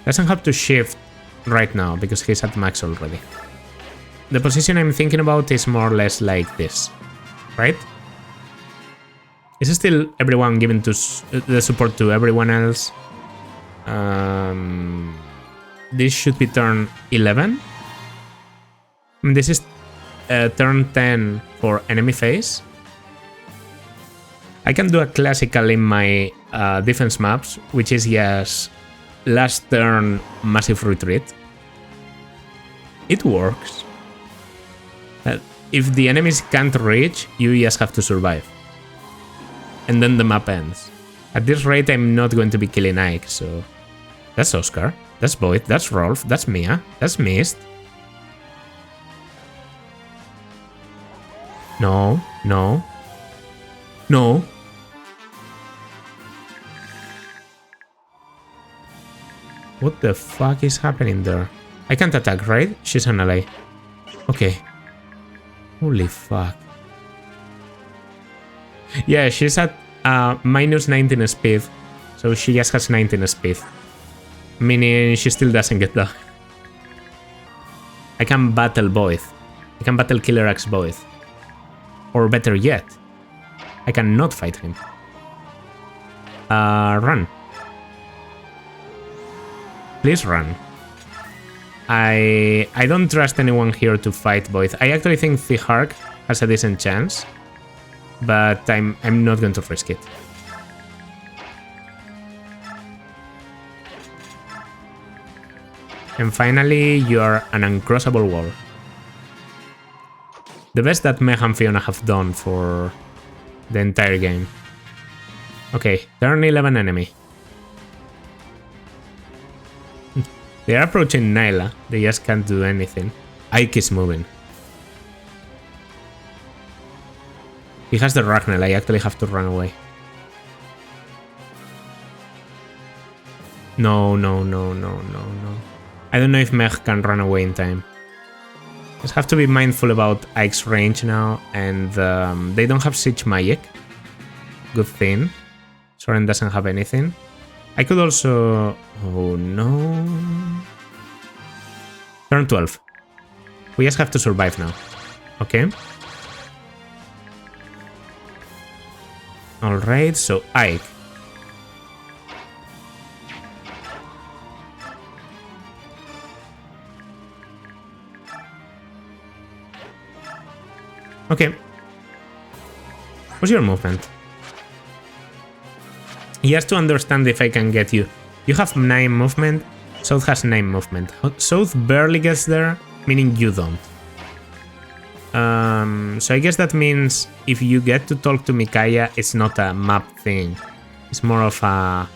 Doesn't have to shift right now because he's at max already. The position I'm thinking about is more or less like this, right? Is still everyone giving to the support to everyone else? This should be turn 11. This is turn 10 for enemy phase. I can do a classical in my defense maps, which is just last turn massive retreat. It works. If the enemies can't reach, you just have to survive. And then the map ends. At this rate, I'm not going to be killing Ike, so... That's Oscar. That's Boyd. That's Rolf. That's Mia. That's Mist. No. No. No. What the fuck is happening there? I can't attack, right? She's an ally. Okay. Holy fuck. Yeah, she's at minus 19 speed, so she just has 19 speed. Meaning she still doesn't get that. I can battle both. I can battle Killer Axe both. Or better yet, I cannot fight him. Run. Please run. I don't trust anyone here to fight both. I actually think the Hark has a decent chance, but I'm not going to risk it. And finally, you are an uncrossable wall. The best that Meg and Fiona have done for the entire game. Okay, turn 11 enemy. They are approaching Nyla, they just can't do anything. Ike is moving. He has the Ragnell, I actually have to run away. No. I don't know if Meg can run away in time. Just have to be mindful about Ike's range now, and they don't have Siege Magic. Good thing. Soren doesn't have anything. I could also... Oh no... Turn 12. We just have to survive now. Okay. Alright, so Ike. Okay. What's your movement? Just to understand if I can get you. You have 9 movement, South has 9 movement. South barely gets there, meaning you don't. So I guess that means if you get to talk to Micaiah, it's not a map thing. It's more of a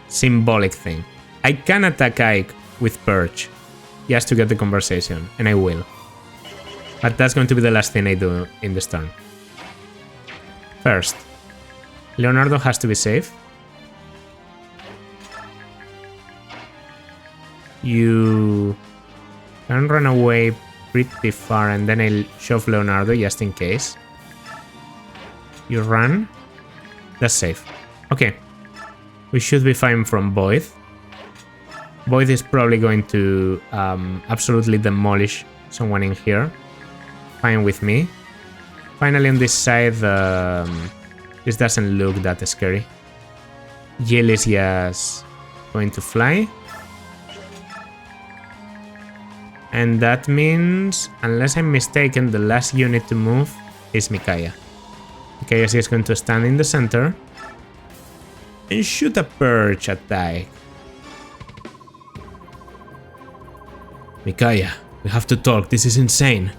symbolic thing. I can attack Ike with Purge, just to get the conversation, and I will. But that's going to be the last thing I do in this turn. First, Leonardo has to be safe. You can run away pretty far and then I'll shove Leonardo just in case. You run. That's safe. Okay. We should be fine from Boyd. Boyd is probably going to absolutely demolish someone in here. Fine with me. Finally on this side, this doesn't look that scary. Jill is just going to fly. And that means, unless I'm mistaken, the last unit to move is Micaiah. Micaiah is going to stand in the center and shoot a perch at Dyke. Micaiah, we have to talk. This is insane.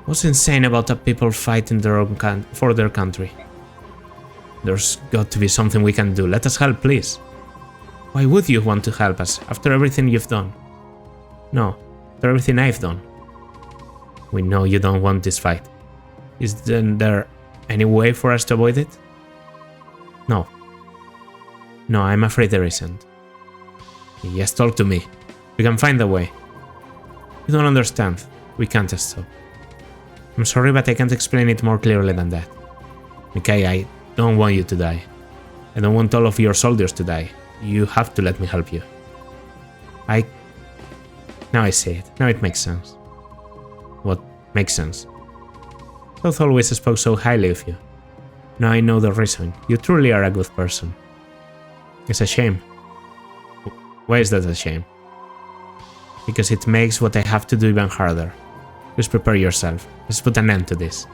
What's insane about the people fighting for their country? There's got to be something we can do. Let us help, please. Why would you want to help us after everything you've done? No, after everything I've done. We know you don't want this fight. Is there any way for us to avoid it? No. No, I'm afraid there isn't. Yes, talk to me. We can find a way. You don't understand. We can't stop. I'm sorry, but I can't explain it more clearly than that. Micaiah, I don't want you to die. I don't want all of your soldiers to die. You have to let me help you. Now I see it. Now it makes sense. What makes sense? South always spoke so highly of you. Now I know the reason. You truly are a good person. It's a shame. Why is that a shame? Because it makes what I have to do even harder. Just prepare yourself. Let's put an end to this.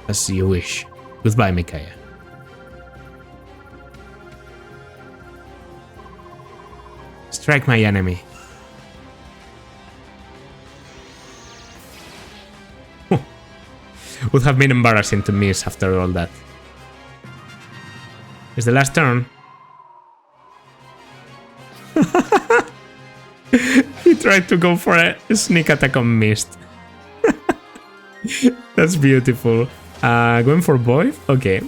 As you wish. Goodbye, Micaiah. Strike my enemy. Would have been embarrassing to miss after all that. It's the last turn. He tried to go for a sneak attack and missed. That's beautiful. Going for boy? Okay.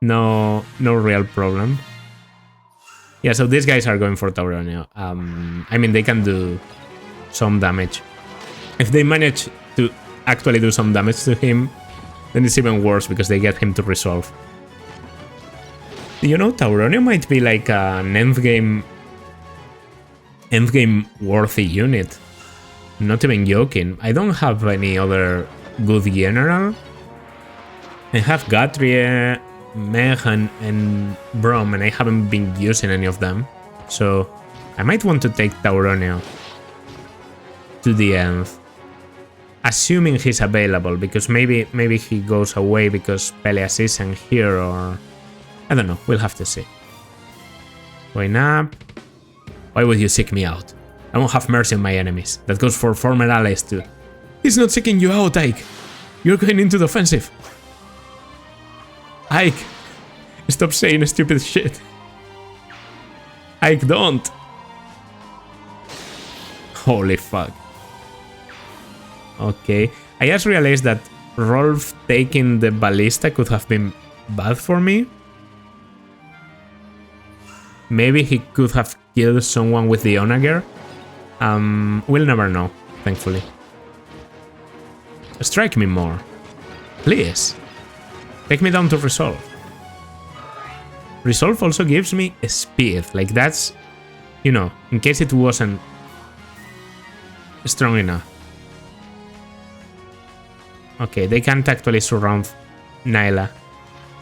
No real problem. Yeah, so these guys are going for Tauronio. I mean, they can do some damage. If they manage to actually do some damage to him, then it's even worse because they get him to resolve. You know, Tauronio might be like an endgame worthy unit. I'm not even joking. I don't have any other good general. I have Gatrie, Meg, and Brom, and I haven't been using any of them. So I might want to take Tauronio to the end. Assuming he's available, because maybe he goes away because Pelleas isn't here, or I don't know. We'll have to see. Going up. Why would you seek me out? I won't have mercy on my enemies. That goes for former allies too. He's not seeking you out, Ike. You're going into the offensive. Ike, stop saying stupid shit. Ike, don't. Holy fuck. Okay, I just realized that Rolf taking the ballista could have been bad for me. Maybe he could have killed someone with the Onager. We'll never know, thankfully. Strike me more. Please. Take me down to resolve. Resolve also gives me a speed. Like that's, you know, in case it wasn't strong enough. Okay, they can't actually surround Nyla.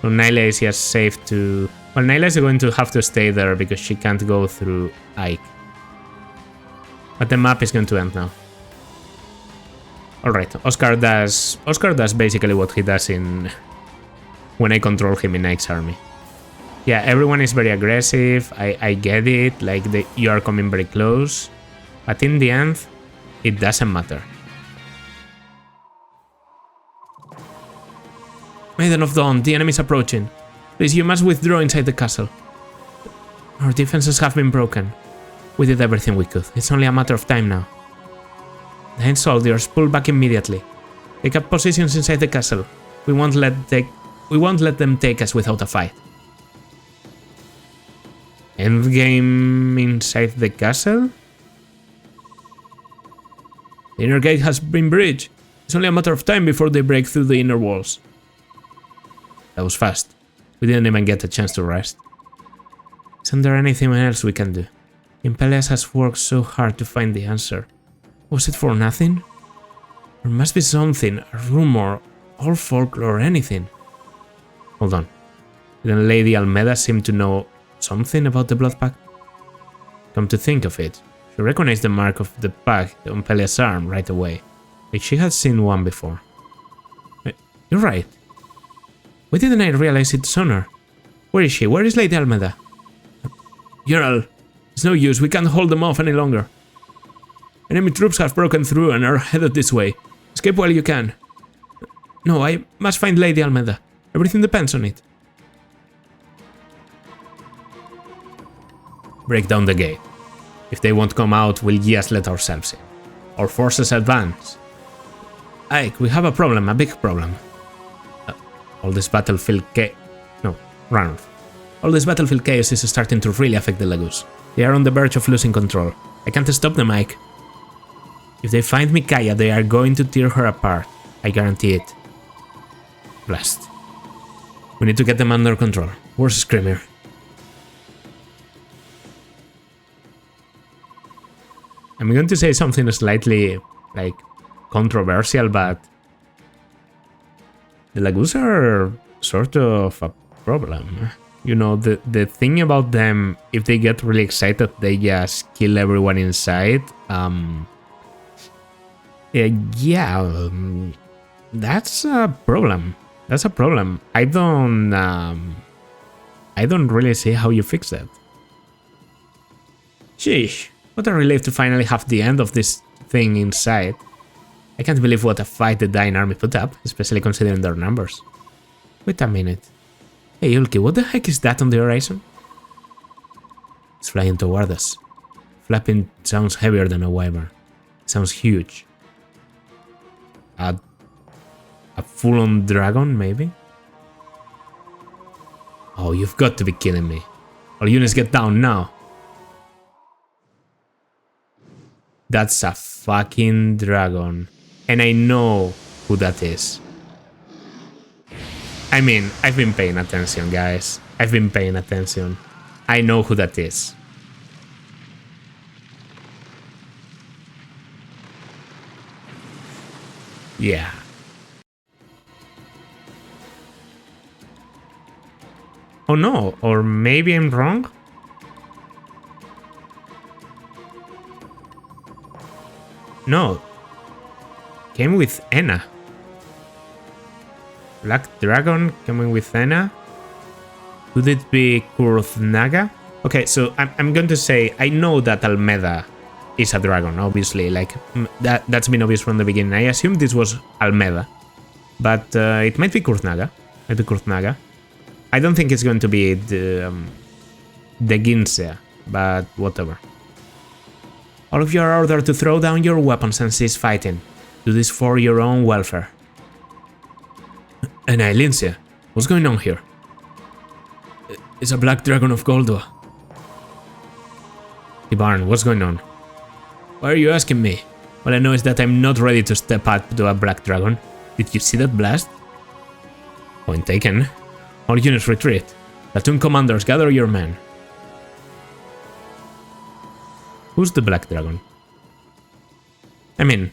So Nyla is just safe to... Well, Nyla is going to have to stay there because she can't go through Ike. But the map is going to end now. Alright, Oscar does basically what he does in... when I control him in Ike's army. Yeah, everyone is very aggressive, I get it, like you are coming very close. But in the end, it doesn't matter. Maiden of Dawn, the enemy is approaching. Please, you must withdraw inside the castle. Our defenses have been broken. We did everything we could. It's only a matter of time now. The 9 soldiers, pull back immediately. Take up positions inside the castle. We won't let them take us without a fight. Endgame inside the castle? The inner gate has been breached. It's only a matter of time before they break through the inner walls. That was fast. We didn't even get a chance to rest. Isn't there anything else we can do? Pelleas has worked so hard to find the answer. Was it for nothing? There must be something, a rumor, or folklore, or anything. Hold on. Didn't Lady Almeda seem to know something about the Blood Pact? Come to think of it, She recognized the mark of the pack on Pelleas' arm right away, like she had seen one before. You're right. Why didn't I realize it's on her? Where is she? Where is Lady Almeda? Geralt, it's no use, we can't hold them off any longer. Enemy troops have broken through and are headed this way. Escape while you can. No, I must find Lady Almeda. Everything depends on it. Break down the gate. If they won't come out, we'll just let ourselves in. Our forces advance. Ike, we have a problem, a big problem. All this battlefield No, Ranulf. All this battlefield chaos is starting to really affect the Lagus. They are on the verge of losing control. I can't stop them, Ike. If they find Micaiah, they are going to tear her apart. I guarantee it. Blast. We need to get them under control. Where's Screamer? I'm going to say something slightly, like, controversial, but the Lagus are sort of a problem. You know, the thing about them, if they get really excited, they just kill everyone inside. That's a problem. That's a problem. I don't really see how you fix that. Sheesh. What a relief to finally have the end of this thing inside. I can't believe what a fight the Dying Army put up, especially considering their numbers. Wait a minute. Hey Ulki, what the heck is that on the horizon? It's flying toward us. Flapping sounds heavier than a wyvern. It sounds huge. A full-on dragon, maybe? Oh, you've got to be kidding me. All units get down now. That's a fucking dragon. And I know who that is. I mean, I've been paying attention, guys. I've been paying attention. I know who that is. Yeah. Oh no, or maybe I'm wrong? No. Came with Enna. Black Dragon coming with Enna. Could it be Kurthnaga? Okay, so I'm going to say I know that Almeda is a dragon, obviously. Like that's been obvious from the beginning. I assumed this was Almeda, but it might be Kurthnaga. Might be Kurthnaga. I don't think it's going to be the Ginsea, but whatever. All of you are ordered to throw down your weapons and cease fighting. Do this for your own welfare. And Lincia, what's going on here? It's a black dragon of Goldwa. Ibarn, what's going on? Why are you asking me? All I know is that I'm not ready to step up to a black dragon. Did you see that blast? Point taken. All units retreat. Platoon commanders, gather your men. Who's the black dragon? I mean,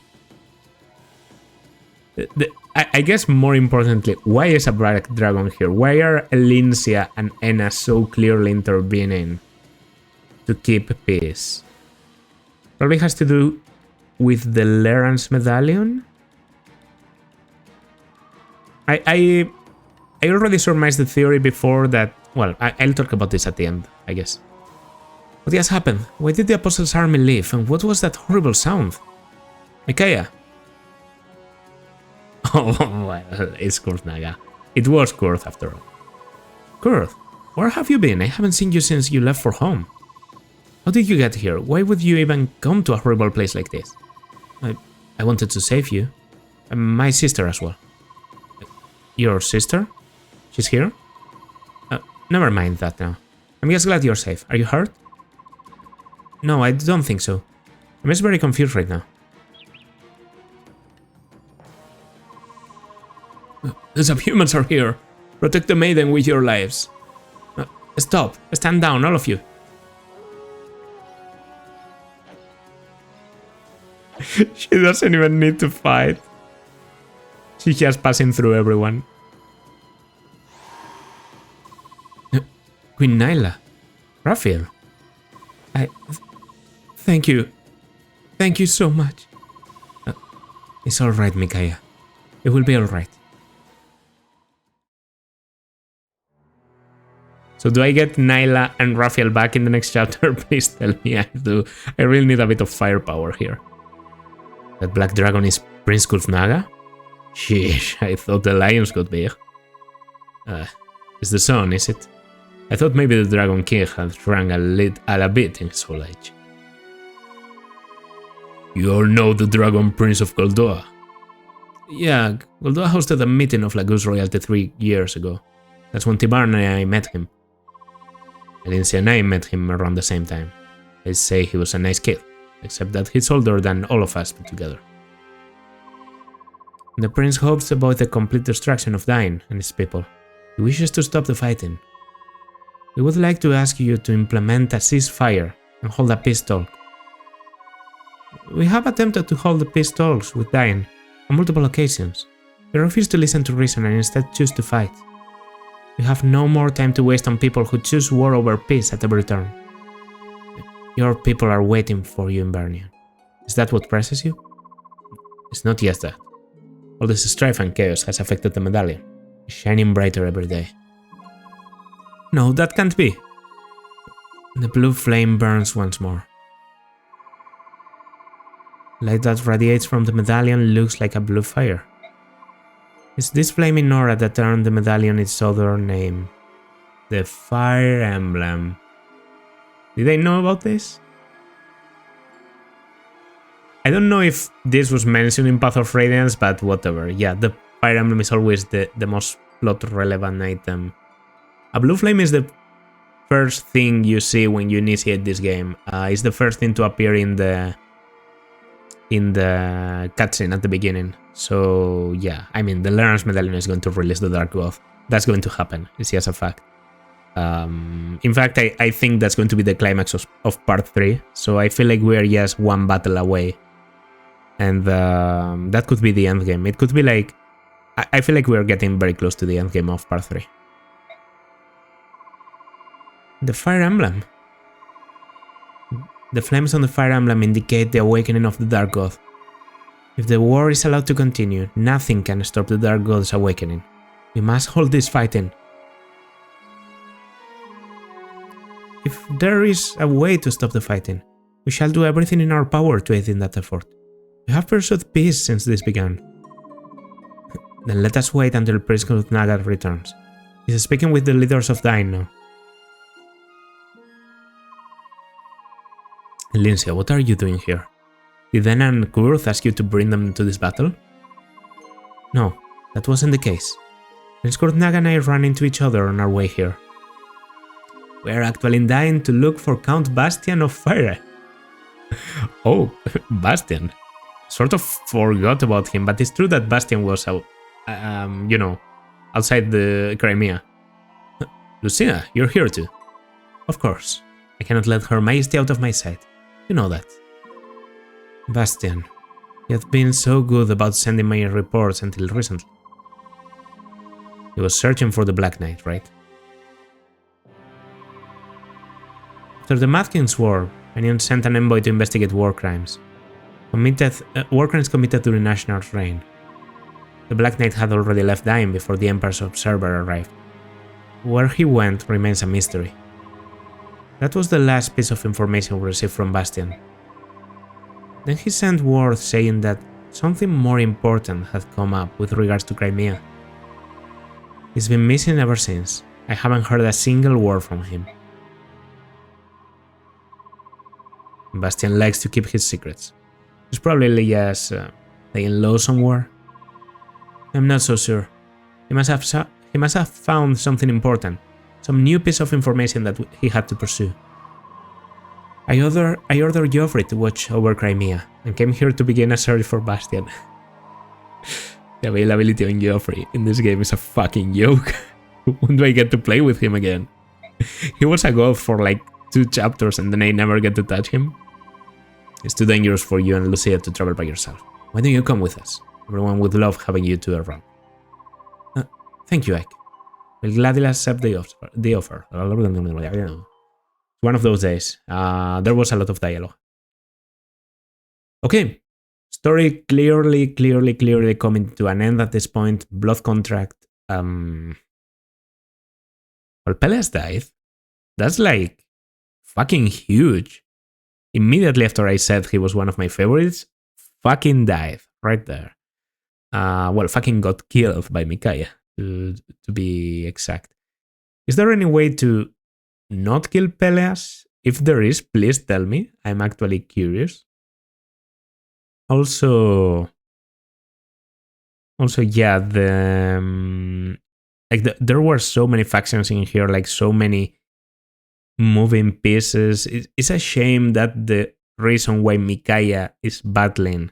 I guess more importantly, why is a black dragon here? Why are Elincia and Enna so clearly intervening to keep peace? Probably has to do with the Lerance medallion? I already surmised the theory before that. Well, I'll talk about this at the end, I guess. What has happened? Why did the Apostles' army leave? And what was that horrible sound? Micaiah. Oh, well, it's Kurthnaga. It was Kurth after all. Kurth, where have you been? I haven't seen you since you left for home. How did you get here? Why would you even come to a horrible place like this? I wanted to save you. And my sister as well. Your sister? She's here? Never mind that now. I'm just glad you're safe. Are you hurt? No, I don't think so. I'm just very confused right now. The subhumans are here. Protect the maiden with your lives. Stop. Stand down, all of you. She doesn't even need to fight. She's just passing through everyone. Queen Nyla. Raphael. Thank you. Thank you so much. It's alright, Micaiah. It will be alright. So do I get Nyla and Raphael back in the next chapter? Please tell me I do. I really need a bit of firepower here. That black dragon is Prince Kulfnaga? Sheesh, I thought the lions got big. It's the sun, is it? I thought maybe the Dragon King had shrunk a bit in his whole age. You all know the Dragon Prince of Goldoa? Yeah, Goldoa hosted a meeting of Laguz royalty 3 years ago. That's when Tibarn and I met him. Alicia and I met him around the same time. They say he was a nice kid, except that he's older than all of us put together. The prince hopes to avoid the complete destruction of Dain and his people. He wishes to stop the fighting. We would like to ask you to implement a ceasefire and hold a peace talk. We have attempted to hold the peace talks with Dain on multiple occasions. They refuse to listen to reason and instead choose to fight. We have no more time to waste on people who choose war over peace at every turn. Your people are waiting for you in Bernian. Is that what presses you? It's not just that. All this strife and chaos has affected the medallion. It's shining brighter every day. No, that can't be. The blue flame burns once more. Light that radiates from the medallion looks like a blue fire. It's this flaming aura that earned the medallion its other name. The Fire Emblem. Did I know about this? I don't know if this was mentioned in Path of Radiance, but whatever. Yeah, the Fire Emblem is always the most plot-relevant item. A blue flame is the first thing you see when you initiate this game. It's the first thing to appear in the cutscene at the beginning. So yeah, I mean, the Learner's Medallion is going to release the Dark God. That's going to happen. It's just a fact. In fact, I think that's going to be the climax of part 3. So I feel like we're just one battle away. And that could be the end game. It could be like... I feel like we're getting very close to the end game of part 3. The Fire Emblem. The flames on the Fire Emblem indicate the awakening of the Dark God. If the war is allowed to continue, nothing can stop the Dark God's awakening. We must hold this fighting. If there is a way to stop the fighting, we shall do everything in our power to aid in that effort. We have pursued peace since this began. Then let us wait until Prince Naga returns. He's speaking with the leaders of Dain now. Lincia, what are you doing here? Did Dana and Kurth ask you to bring them to this battle? No, that wasn't the case. Prince Kurthnaga and I ran into each other on our way here. We are actually dying to look for Count Bastian of Fire. Oh, Bastian. Sort of forgot about him, but it's true that Bastian was out, you know, outside the Crimea. Lucia, you're here too. Of course. I cannot let Her Majesty out of my sight. You know that. Bastian, you have been so good about sending my reports until recently. He was searching for the Black Knight, right? After the Mad King's War, Anion sent an envoy to investigate war crimes. War crimes committed during Ashnar's reign. The Black Knight had already left Dain before the Emperor's observer arrived. Where he went remains a mystery. That was the last piece of information we received from Bastian. Then he sent word saying that something more important had come up with regards to Crimea. He's been missing ever since. I haven't heard a single word from him. Bastian likes to keep his secrets. He's probably just laying low somewhere. I'm not so sure. He must have found something important, some new piece of information that he had to pursue. I ordered Joffrey to watch over Crimea and came here to begin a search for Bastian. The availability on Joffrey in this game is a fucking joke. When do I get to play with him again? He was a god for like 2 chapters and then I never get to touch him. It's too dangerous for you and Lucia to travel by yourself. Why don't you come with us? Everyone would love having you two around. Thank you, Ike. We'll gladly accept the offer. One of those days. There was a lot of dialogue. Okay, story clearly coming to an end at this point. Blood contract. Well, Pelleas died. That's like fucking huge. Immediately after I said he was one of my favorites, fucking died right there. Well, fucking got killed by Micaiah, to be exact. Is there any way to not kill Pelleas? If there is, please tell me. I'm actually curious. Also, yeah, there were so many factions in here, like so many moving pieces. It's a shame that the reason why Micaiah is battling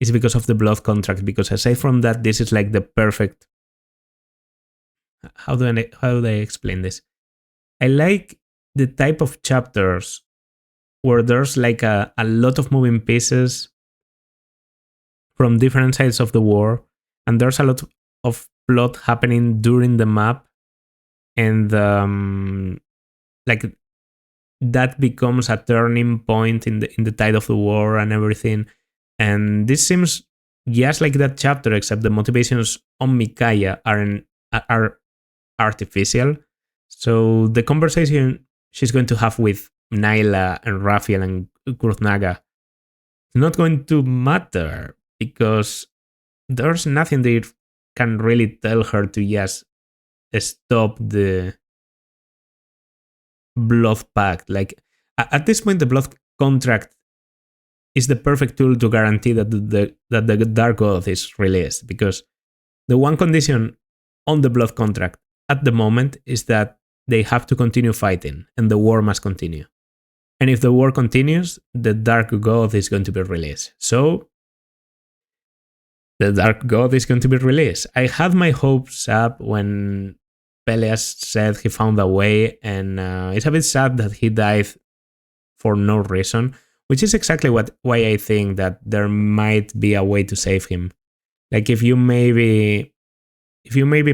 is because of the blood contract. Because aside from that, this is like the perfect. How do I explain this? I like the type of chapters where there's like a lot of moving pieces from different sides of the war, and there's a lot of plot happening during the map, and like that becomes a turning point in the tide of the war and everything. And this seems just like that chapter, except the motivations on Micaiah are artificial. So the conversation she's going to have with Naila and Raphael and Kurthnaga is not going to matter because there's nothing they can really tell her to just stop the blood pact. Like at this point, the blood contract is the perfect tool to guarantee that the Dark God is released, because the one condition on the blood contract at the moment is that they have to continue fighting and the war must continue. And if the war continues, the Dark God is going to be released. So the Dark God is going to be released. I had my hopes up when Pelleas said he found a way, and it's a bit sad that he died for no reason, which is exactly why I think that there might be a way to save him. Like if you maybe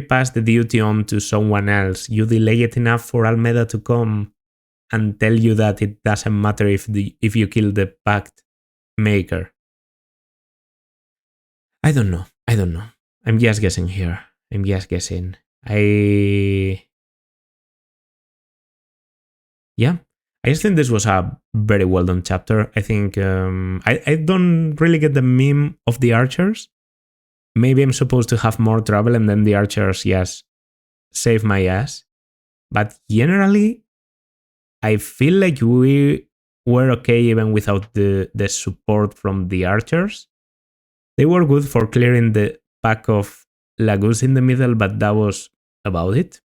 pass the duty on to someone else, you delay it enough for Almeida to come and tell you that it doesn't matter if you kill the pact maker. I don't know. I'm just guessing here. Yeah, I just think this was a very well done chapter. I think I don't really get the meme of the archers. Maybe I'm supposed to have more trouble and then the archers, yes, save my ass. But generally, I feel like we were okay even without the support from the archers. They were good for clearing the pack of Lagus in the middle, but that was about it.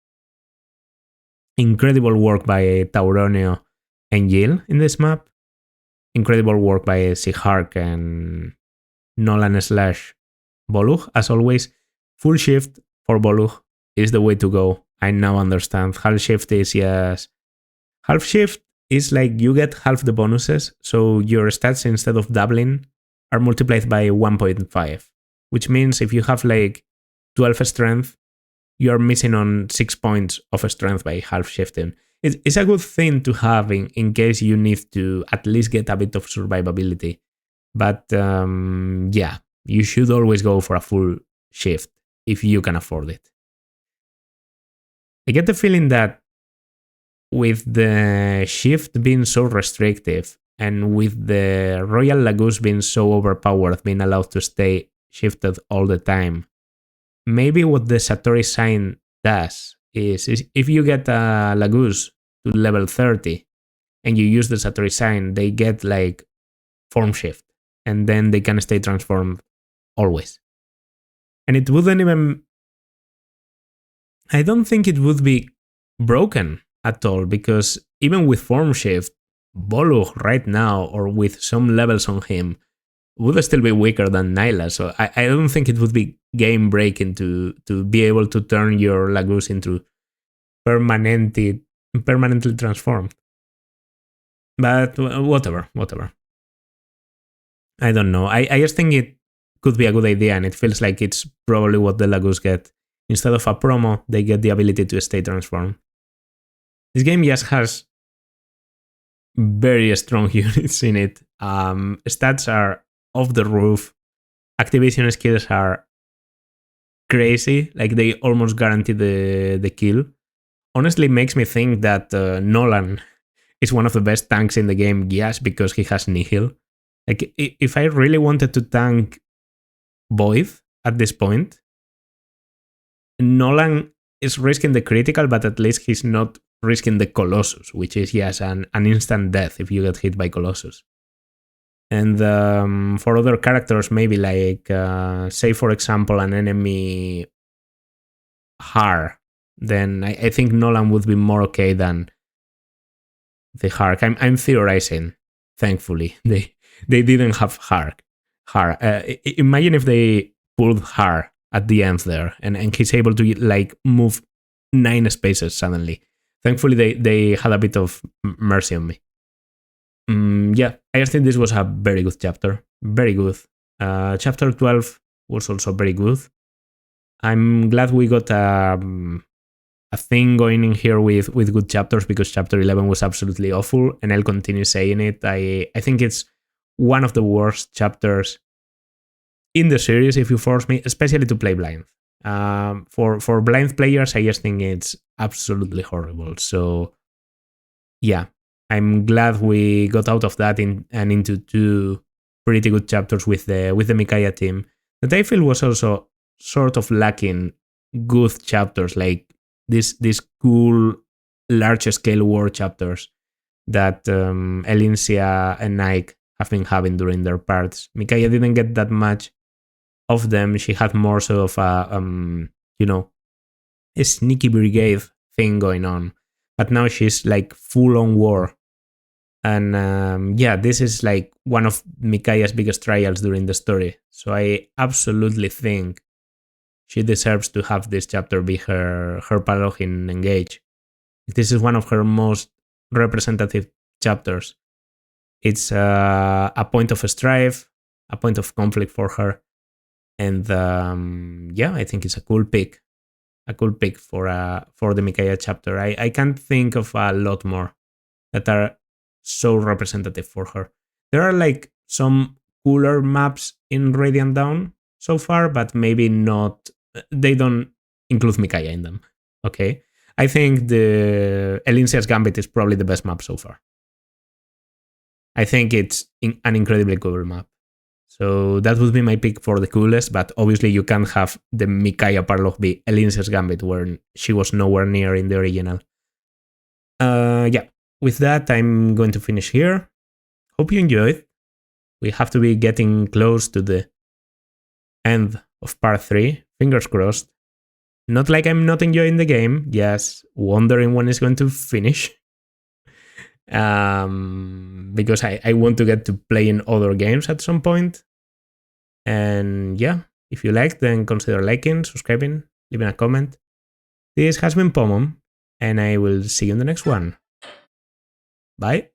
Incredible work by Tauronio and Gil in this map. Incredible work by Sihark and Nolan slash Boluch, as always. Full shift for Boluch is the way to go. I now understand. Half shift is yes. Half shift is like you get half the bonuses, so your stats instead of doubling are multiplied by 1.5, which means if you have like 12 strength, you're missing on 6 points of strength by half shifting. It's a good thing to have in case you need to at least get a bit of survivability. But yeah, you should always go for a full shift if you can afford it. I get the feeling that with the shift being so restrictive and with the Royal Lagus being so overpowered, being allowed to stay shifted all the time, maybe what the Satori sign does is if you get a Lagus to level 30 and you use the Satori sign, they get like form shift and then they can stay transformed always. And it wouldn't even... I don't think it would be broken at all, because even with form shift, Boluch right now, or with some levels on him, would still be weaker than Nyla. So I don't think it would be game breaking to be able to turn your Lagus into permanently transformed. But whatever. I don't know. I just think it could be a good idea, and it feels like it's probably what the Lagus get. Instead of a promo, they get the ability to stay transformed. This game just has very strong units in it. Stats are off the roof. Activation skills are crazy. Like they almost guarantee the kill. Honestly, makes me think that Nolan is one of the best tanks in the game. Yes, because he has Nihil. Like if I really wanted to tank Void at this point, Nolan is risking the critical, but at least he's not risking the Colossus, which is, yes, an instant death if you get hit by Colossus. And for other characters, maybe like, say, for example, an enemy Har, then I think Nolan would be more okay than the Hark. I'm theorizing, thankfully. They didn't have Hark. Imagine if they pulled Har at the end there, and he's able to like move 9 spaces suddenly. Thankfully, they had a bit of mercy on me. Yeah, I just think this was a very good chapter. Very good. Chapter 12 was also very good. I'm glad we got a thing going in here with good chapters, because chapter 11 was absolutely awful, and I'll continue saying it. I think it's one of the worst chapters in the series if you force me, especially to play blind. For blind players, I just think it's absolutely horrible. So yeah, I'm glad we got out of that and into 2 pretty good chapters with the Micaiah team. That I feel was also sort of lacking good chapters, like these cool large scale war chapters that Elincia and Nike have been having during their parts. Micaiah didn't get that much of them. She had more sort of a sneaky brigade thing going on, but now she's like full on war. And yeah, this is like one of Micaiah's biggest trials during the story. So I absolutely think she deserves to have this chapter be her prologue in Engage. This is one of her most representative chapters. It's a point of strife, a point of conflict for her, and yeah, I think it's a cool pick. A cool pick for the Micaiah chapter. I can't think of a lot more that are so representative for her. There are like some cooler maps in Radiant Dawn so far, but maybe not. They don't include Micaiah in them. Okay, I think the Elincia's Gambit is probably the best map so far. I think it's an incredibly cool map. So that would be my pick for the coolest, but obviously you can't have the Micaiah Parlog be Elincia's Gambit, where she was nowhere near in the original. Yeah, with that, I'm going to finish here. Hope you enjoyed. We have to be getting close to the end of part 3. Fingers crossed. Not like I'm not enjoying the game, just wondering when it's going to finish. Because I want to get to playing other games at some point. And yeah, if you liked, then consider liking, subscribing, leaving a comment. This has been Pomon, and I will see you in the next one. Bye.